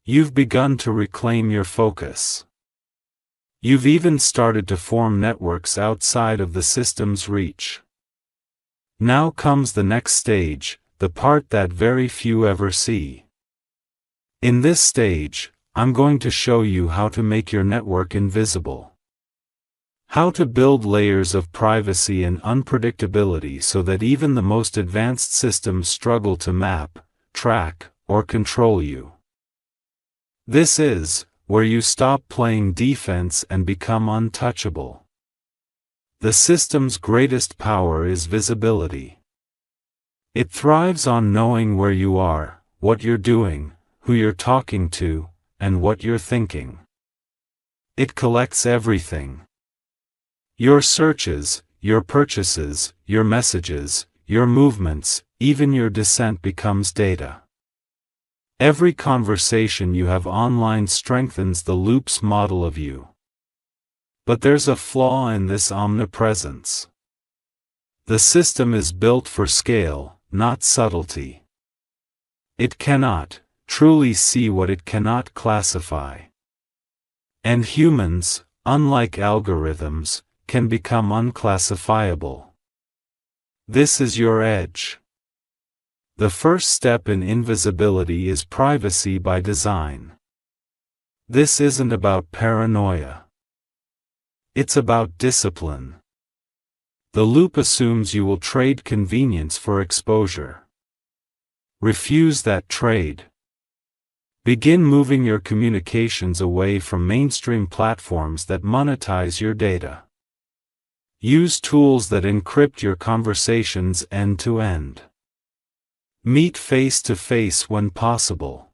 You've begun to reclaim your focus. You've even started to form networks outside of the system's reach. Now comes the next stage, the part that very few ever see. In this stage, I'm going to show you how to make your network invisible. How to build layers of privacy and unpredictability so that even the most advanced systems struggle to map, track, or control you. This is where you stop playing defense and become untouchable. The system's greatest power is visibility. It thrives on knowing where you are, what you're doing, who you're talking to, and what you're thinking. It collects everything. Your searches, your purchases, your messages, your movements, even your dissent becomes data. Every conversation you have online strengthens the loop's model of you. But there's a flaw in this omnipresence. The system is built for scale, not subtlety. It cannot truly see what it cannot classify. And humans, unlike algorithms, can become unclassifiable. This is your edge. The first step in invisibility is privacy by design. This isn't about paranoia. It's about discipline. The loop assumes you will trade convenience for exposure. Refuse that trade. Begin moving your communications away from mainstream platforms that monetize your data. Use tools that encrypt your conversations end to end. Meet face to face when possible.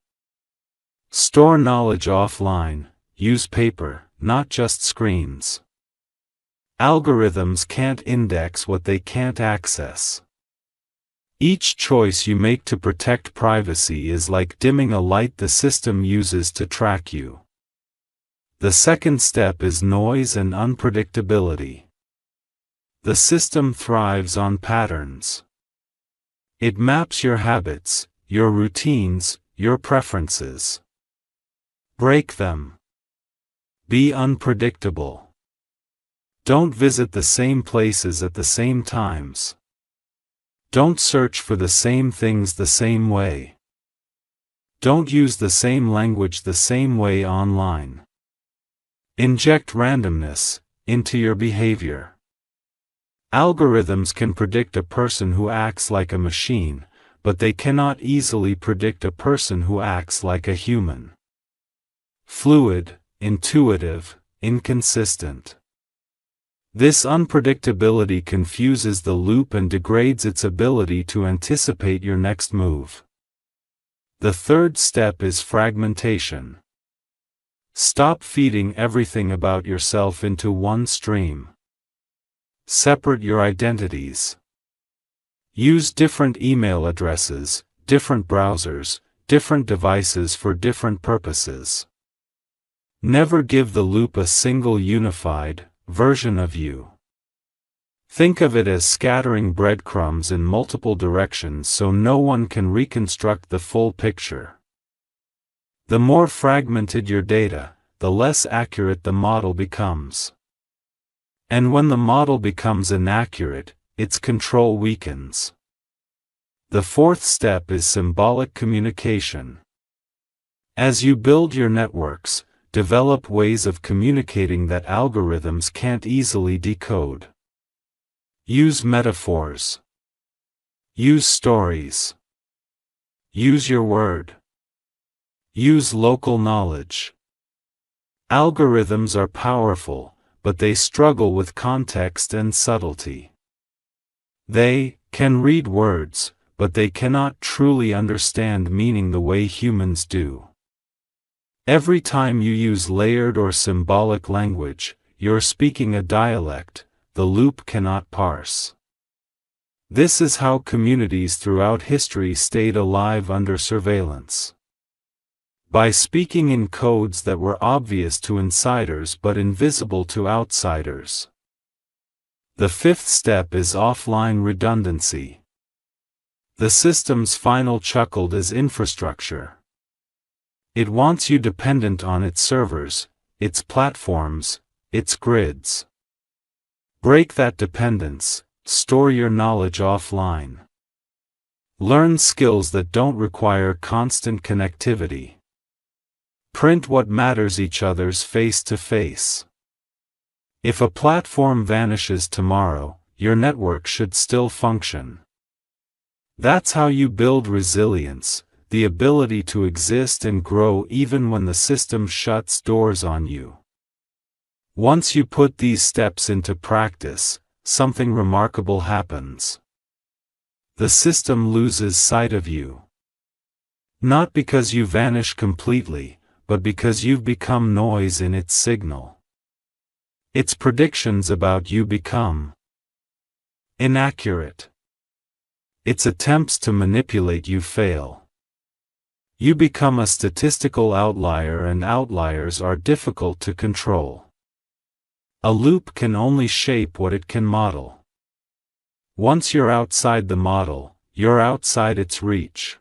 Store knowledge offline, use paper, not just screens. Algorithms can't index what they can't access. Each choice you make to protect privacy is like dimming a light the system uses to track you. The second step is noise and unpredictability. The system thrives on patterns. It maps your habits, your routines, your preferences. Break them. Be unpredictable. Don't visit the same places at the same times. Don't search for the same things the same way. Don't use the same language the same way online. Inject randomness into your behavior. Algorithms can predict a person who acts like a machine, but they cannot easily predict a person who acts like a human. Fluid, intuitive, inconsistent. This unpredictability confuses the loop and degrades its ability to anticipate your next move. The third step is fragmentation. Stop feeding everything about yourself into one stream. Separate your identities. Use different email addresses, different browsers, different devices for different purposes. Never give the loop a single unified version of you. Think of it as scattering breadcrumbs in multiple directions so no one can reconstruct the full picture. The more fragmented your data, the less accurate the model becomes. And when the model becomes inaccurate, its control weakens. The fourth step is symbolic communication. As you build your networks, develop ways of communicating that algorithms can't easily decode. Use metaphors. Use stories. Use your word. Use local knowledge. Algorithms are powerful, but they struggle with context and subtlety. They can read words, but they cannot truly understand meaning the way humans do. Every time you use layered or symbolic language, you're speaking a dialect the loop cannot parse. This is how communities throughout history stayed alive under surveillance. By speaking in codes that were obvious to insiders but invisible to outsiders. The fifth step is offline redundancy. The system's final chuckle is infrastructure. It wants you dependent on its servers, its platforms, its grids. Break that dependence, store your knowledge offline. Learn skills that don't require constant connectivity. Print what matters each other's face to face. If a platform vanishes tomorrow, your network should still function. That's how you build resilience, the ability to exist and grow even when the system shuts doors on you. Once you put these steps into practice, something remarkable happens. The system loses sight of you. Not because you vanish completely, but because you've become noise in its signal. Its predictions about you become inaccurate. Its attempts to manipulate you fail. You become a statistical outlier, and outliers are difficult to control. A loop can only shape what it can model. Once you're outside the model, you're outside its reach.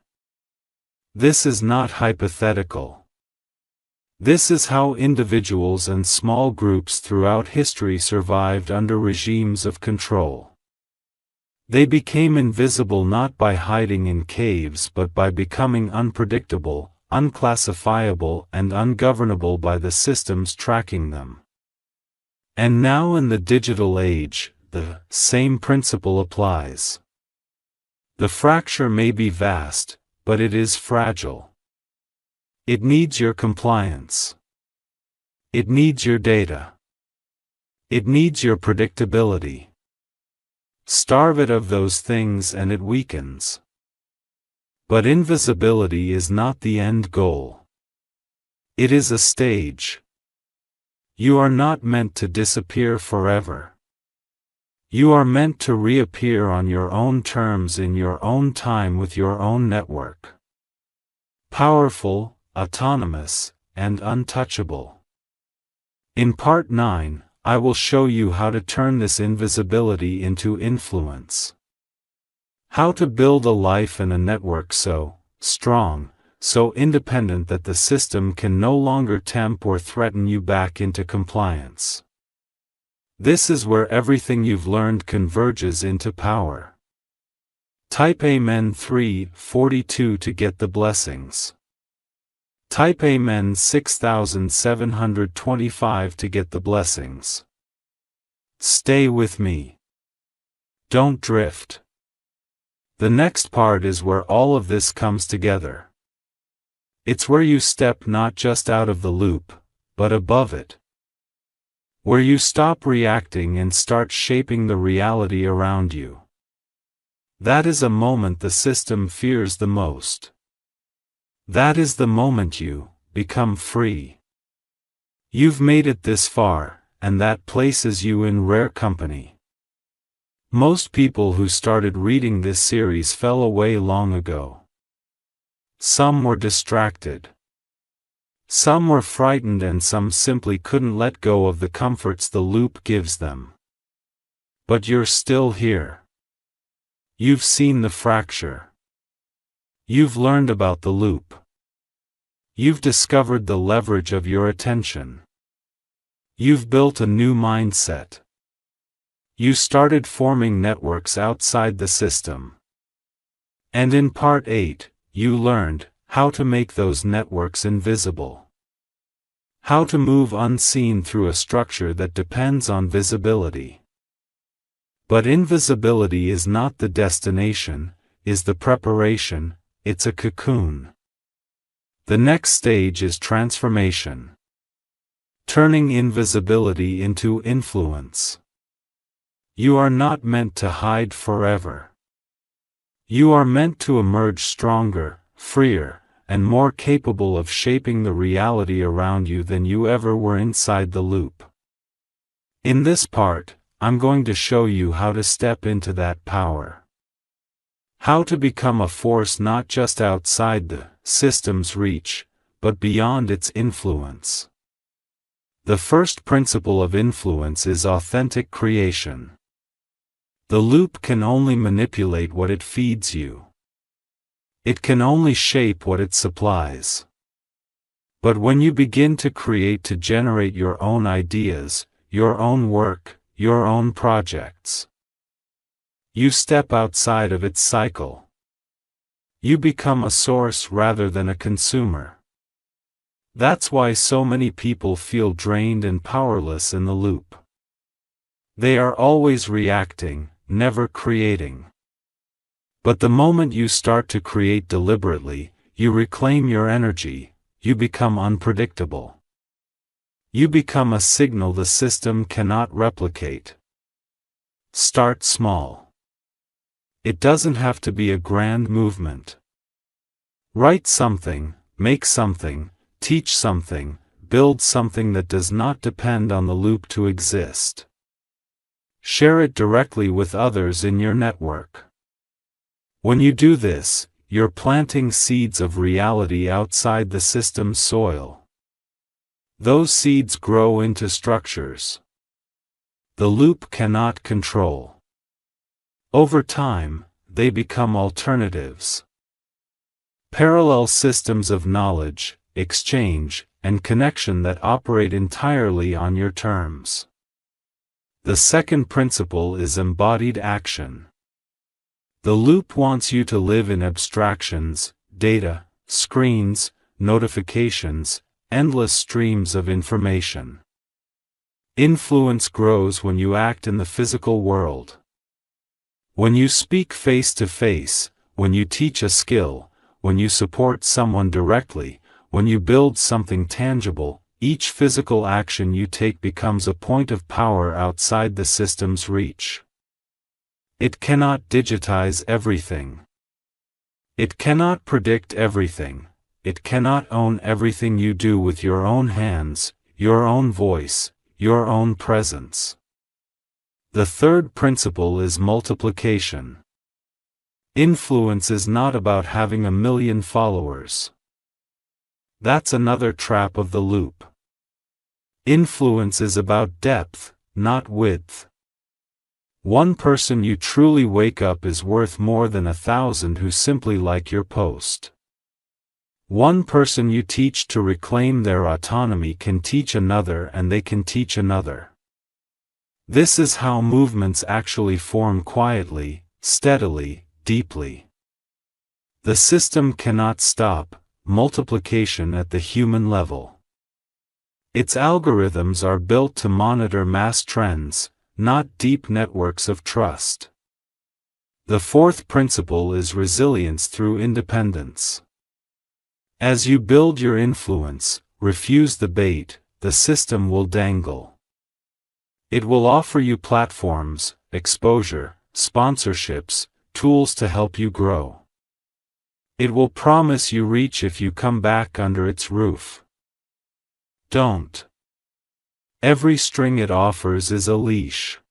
This is not hypothetical. This is how individuals and small groups throughout history survived under regimes of control. They became invisible not by hiding in caves but by becoming unpredictable, unclassifiable, and ungovernable by the systems tracking them. And now in the digital age, the same principle applies. The fracture may be vast, but it is fragile. It needs your compliance. It needs your data. It needs your predictability. Starve it of those things and it weakens. But invisibility is not the end goal. It is a stage. You are not meant to disappear forever. You are meant to reappear on your own terms in your own time with your own network. Powerful, autonomous, and untouchable. In Part 9, I will show you how to turn this invisibility into influence. How to build a life and a network so strong, so independent that the system can no longer tempt or threaten you back into compliance. This is where everything you've learned converges into power. Type Amen 3:42 to get the blessings. Type Amen 6725 to get the blessings. Stay with me. Don't drift. The next part is where all of this comes together. It's where you step not just out of the loop, but above it. Where you stop reacting and start shaping the reality around you. That is a moment the system fears the most. That is the moment you become free. You've made it this far, and that places you in rare company. Most people who started reading this series fell away long ago. Some were distracted. Some were frightened, and some simply couldn't let go of the comforts the loop gives them. But you're still here. You've seen the fracture. You've learned about the loop. You've discovered the leverage of your attention. You've built a new mindset. You started forming networks outside the system. And in Part 8, you learned how to make those networks invisible. How to move unseen through a structure that depends on visibility. But invisibility is not the destination, is the preparation, it's a cocoon. The next stage is transformation. turning invisibility into influence. You are not meant to hide forever. You are meant to emerge stronger, freer, and more capable of shaping the reality around you than you ever were inside the loop. In this part, I'm going to show you how to step into that power. How to become a force not just outside the system's reach, but beyond its influence. The first principle of influence is authentic creation. The loop can only manipulate what it feeds you. It can only shape what it supplies. But when you begin to create to generate your own ideas, your own work, your own projects, you step outside of its cycle. You become a source rather than a consumer. That's why so many people feel drained and powerless in the loop. They are always reacting, never creating. But the moment you start to create deliberately, you reclaim your energy, you become unpredictable. You become a signal the system cannot replicate. Start small. It doesn't have to be a grand movement. Write something, make something, teach something, build something that does not depend on the loop to exist. Share it directly with others in your network. When you do this, you're planting seeds of reality outside the system's soil. Those seeds grow into structures the loop cannot control. Over time, they become alternatives. Parallel systems of knowledge, exchange, and connection that operate entirely on your terms. The second principle is embodied action. The loop wants you to live in abstractions, data, screens, notifications, endless streams of information. Influence grows when you act in the physical world. When you speak face to face, when you teach a skill, when you support someone directly, when you build something tangible, each physical action you take becomes a point of power outside the system's reach. It cannot digitize everything. It cannot predict everything. It cannot own everything you do with your own hands, your own voice, your own presence. The third principle is multiplication. Influence is not about having 1 million followers. That's another trap of the loop. Influence is about depth, not width. One person you truly wake up is worth more than 1,000 who simply like your post. One person you teach to reclaim their autonomy can teach another, and they can teach another. This is how movements actually form quietly, steadily, deeply. The system cannot stop multiplication at the human level. Its algorithms are built to monitor mass trends, not deep networks of trust. The fourth principle is resilience through independence. As you build your influence, refuse the bait the system will dangle. It will offer you platforms, exposure, sponsorships, tools to help you grow. It will promise you reach if you come back under its roof. Don't. Every string it offers is a leash.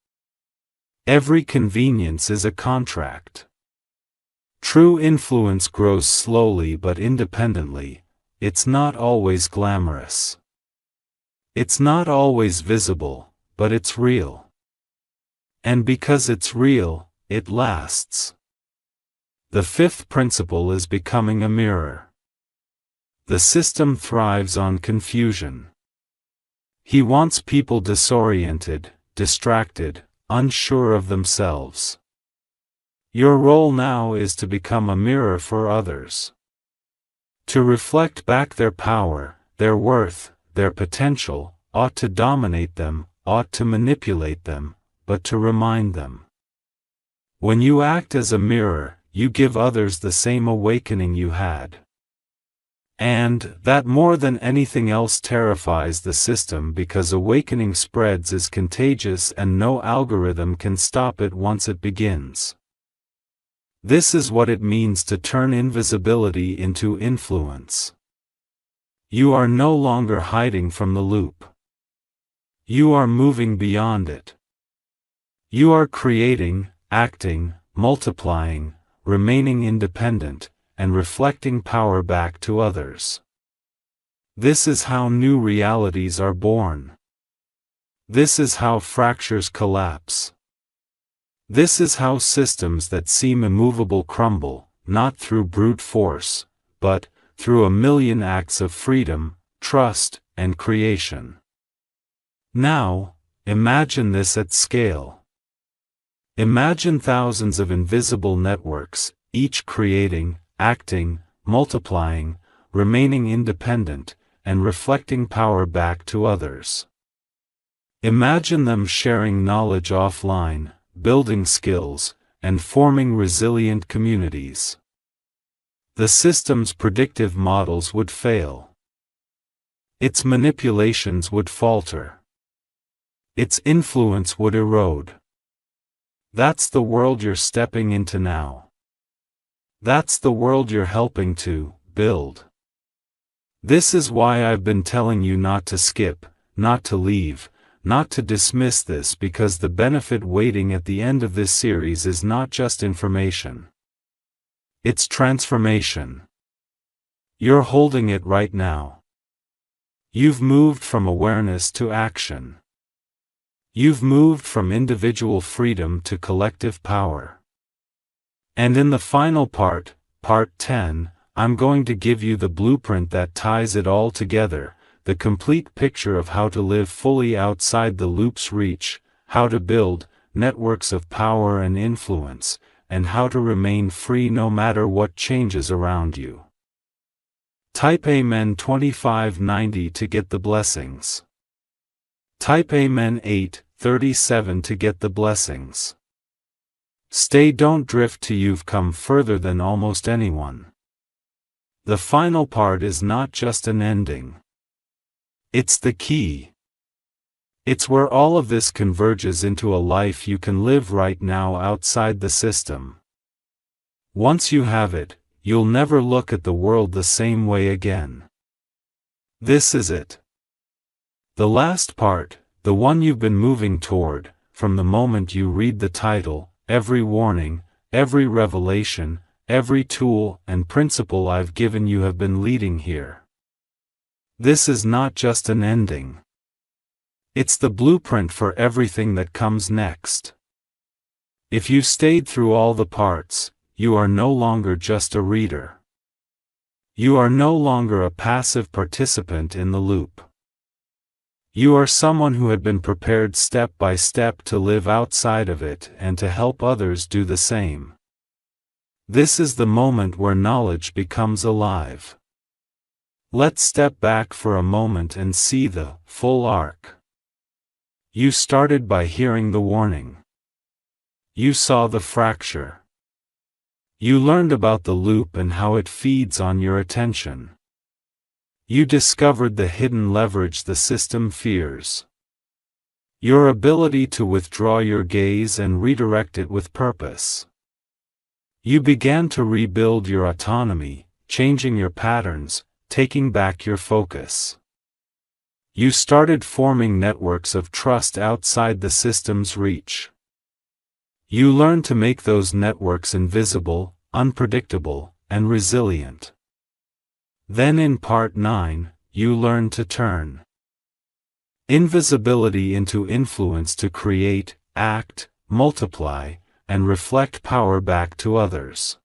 Every convenience is a contract. True influence grows slowly but independently. It's not always glamorous. It's not always visible, but it's real. And because it's real, it lasts. The fifth principle is becoming a mirror. The system thrives on confusion. He wants people disoriented, distracted, unsure of themselves. Your role now is to become a mirror for others. To reflect back their power, their worth, their potential, ought to dominate them, ought to manipulate them, but to remind them. When you act as a mirror, you give others the same awakening you had. And that more than anything else terrifies the system because awakening spreads is contagious and no algorithm can stop it once it begins. This is what it means to turn invisibility into influence. You are no longer hiding from the loop. You are moving beyond it. You are creating, acting, multiplying, remaining independent, and reflecting power back to others. This is how new realities are born. This is how fractures collapse. This is how systems that seem immovable crumble, not through brute force, but through a million acts of freedom, trust, and creation. Now, imagine this at scale. Imagine thousands of invisible networks, each creating, acting, multiplying, remaining independent, and reflecting power back to others. Imagine them sharing knowledge offline, building skills, and forming resilient communities. The system's predictive models would fail. Its manipulations would falter. Its influence would erode. That's the world you're stepping into now. That's the world you're helping to build. This is why I've been telling you not to skip, not to leave, not to dismiss this, because the benefit waiting at the end of this series is not just information. It's transformation. You're holding it right now. You've moved from awareness to action. You've moved from individual freedom to collective power. And in the final part, Part 10, I'm going to give you the blueprint that ties it all together, the complete picture of how to live fully outside the loop's reach, how to build networks of power and influence, and how to remain free no matter what changes around you. Type Amen 2590 to get the blessings. Type Amen 837 to get the blessings. Stay, don't drift till you've come further than almost anyone. The final part is not just an ending. It's the key. It's where all of this converges into a life you can live right now outside the system. Once you have it, you'll never look at the world the same way again. This is it. The last part, the one you've been moving toward, from the moment you read the title, every warning, every revelation, every tool and principle I've given you have been leading here. This is not just an ending. It's the blueprint for everything that comes next. If you stayed through all the parts, you are no longer just a reader. You are no longer a passive participant in the loop. You are someone who had been prepared step by step to live outside of it and to help others do the same. This is the moment where knowledge becomes alive. Let's step back for a moment and see the full arc. You started by hearing the warning. You saw the fracture. You learned about the loop and how it feeds on your attention. You discovered the hidden leverage the system fears. Your ability to withdraw your gaze and redirect it with purpose. You began to rebuild your autonomy, changing your patterns, taking back your focus. You started forming networks of trust outside the system's reach. You learned to make those networks invisible, unpredictable, and resilient. Then in Part 9, you learn to turn invisibility into influence to create, act, multiply, and reflect power back to others.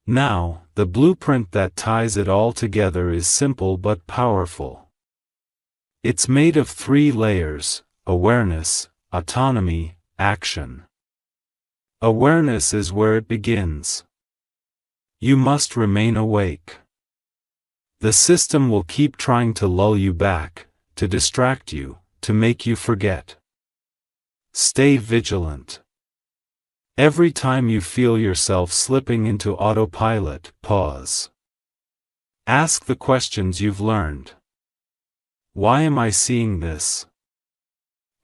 Now, the blueprint that ties it all together is simple but powerful. It's made of 3 layers: awareness, autonomy, action. Awareness is where it begins. You must remain awake. The system will keep trying to lull you back, to distract you, to make you forget. Stay vigilant. Every time you feel yourself slipping into autopilot, pause. Ask the questions you've learned. Why am I seeing this?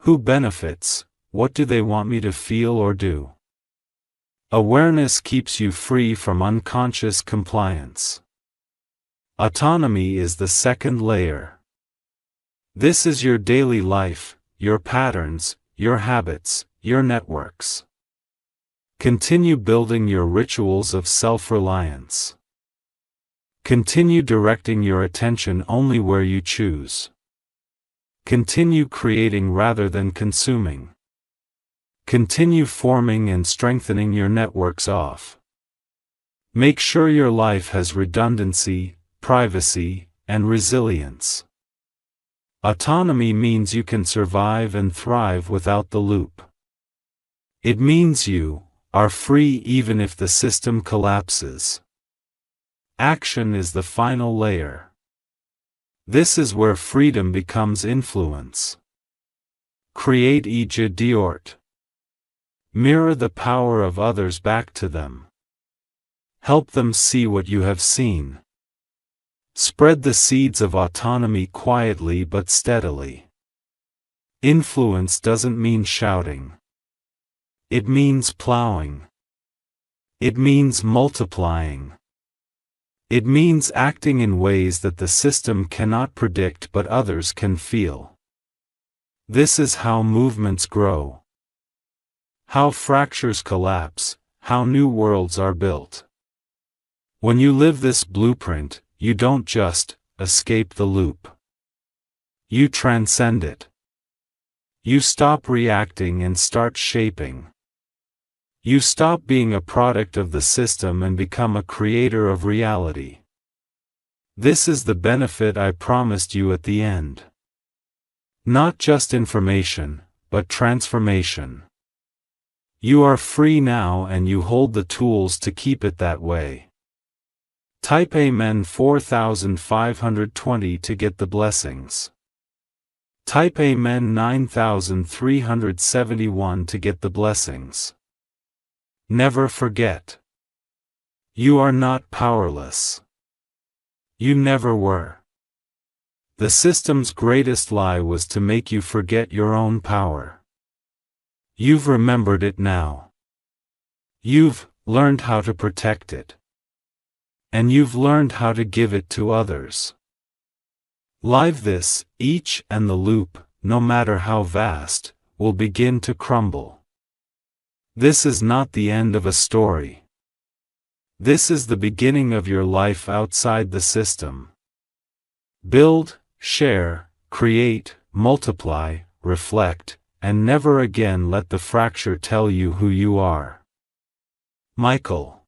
Who benefits? What do they want me to feel or do? Awareness keeps you free from unconscious compliance. Autonomy is the second layer. This is your daily life, your patterns, your habits, your networks. Continue building your rituals of self-reliance. Continue directing your attention only where you choose. Continue creating rather than consuming. Continue forming and strengthening your networks off. Make sure your life has redundancy, privacy, and resilience. Autonomy means you can survive and thrive without the loop. It means you are free even if the system collapses. Action is the final layer. This is where freedom becomes influence. Create ija diort. Mirror the power of others back to them. Help them see what you have seen. Spread the seeds of autonomy quietly but steadily. Influence doesn't mean shouting. It means plowing. It means multiplying. It means acting in ways that the system cannot predict but others can feel. This is how movements grow. How fractures collapse, how new worlds are built. When you live this blueprint, you don't just escape the loop. You transcend it. You stop reacting and start shaping. You stop being a product of the system and become a creator of reality. This is the benefit I promised you at the end. Not just information, but transformation. You are free now and you hold the tools to keep it that way. Type Amen 4520 to get the blessings. Type Amen 9371 to get the blessings. Never forget. You are not powerless. You never were. The system's greatest lie was to make you forget your own power. You've remembered it now. You've learned how to protect it. And you've learned how to give it to others. Live this, each and the loop, no matter how vast, will begin to crumble. This is not the end of a story. This is the beginning of your life outside the system. Build, share, create, multiply, reflect, and never again let the fracture tell you who you are. Michael.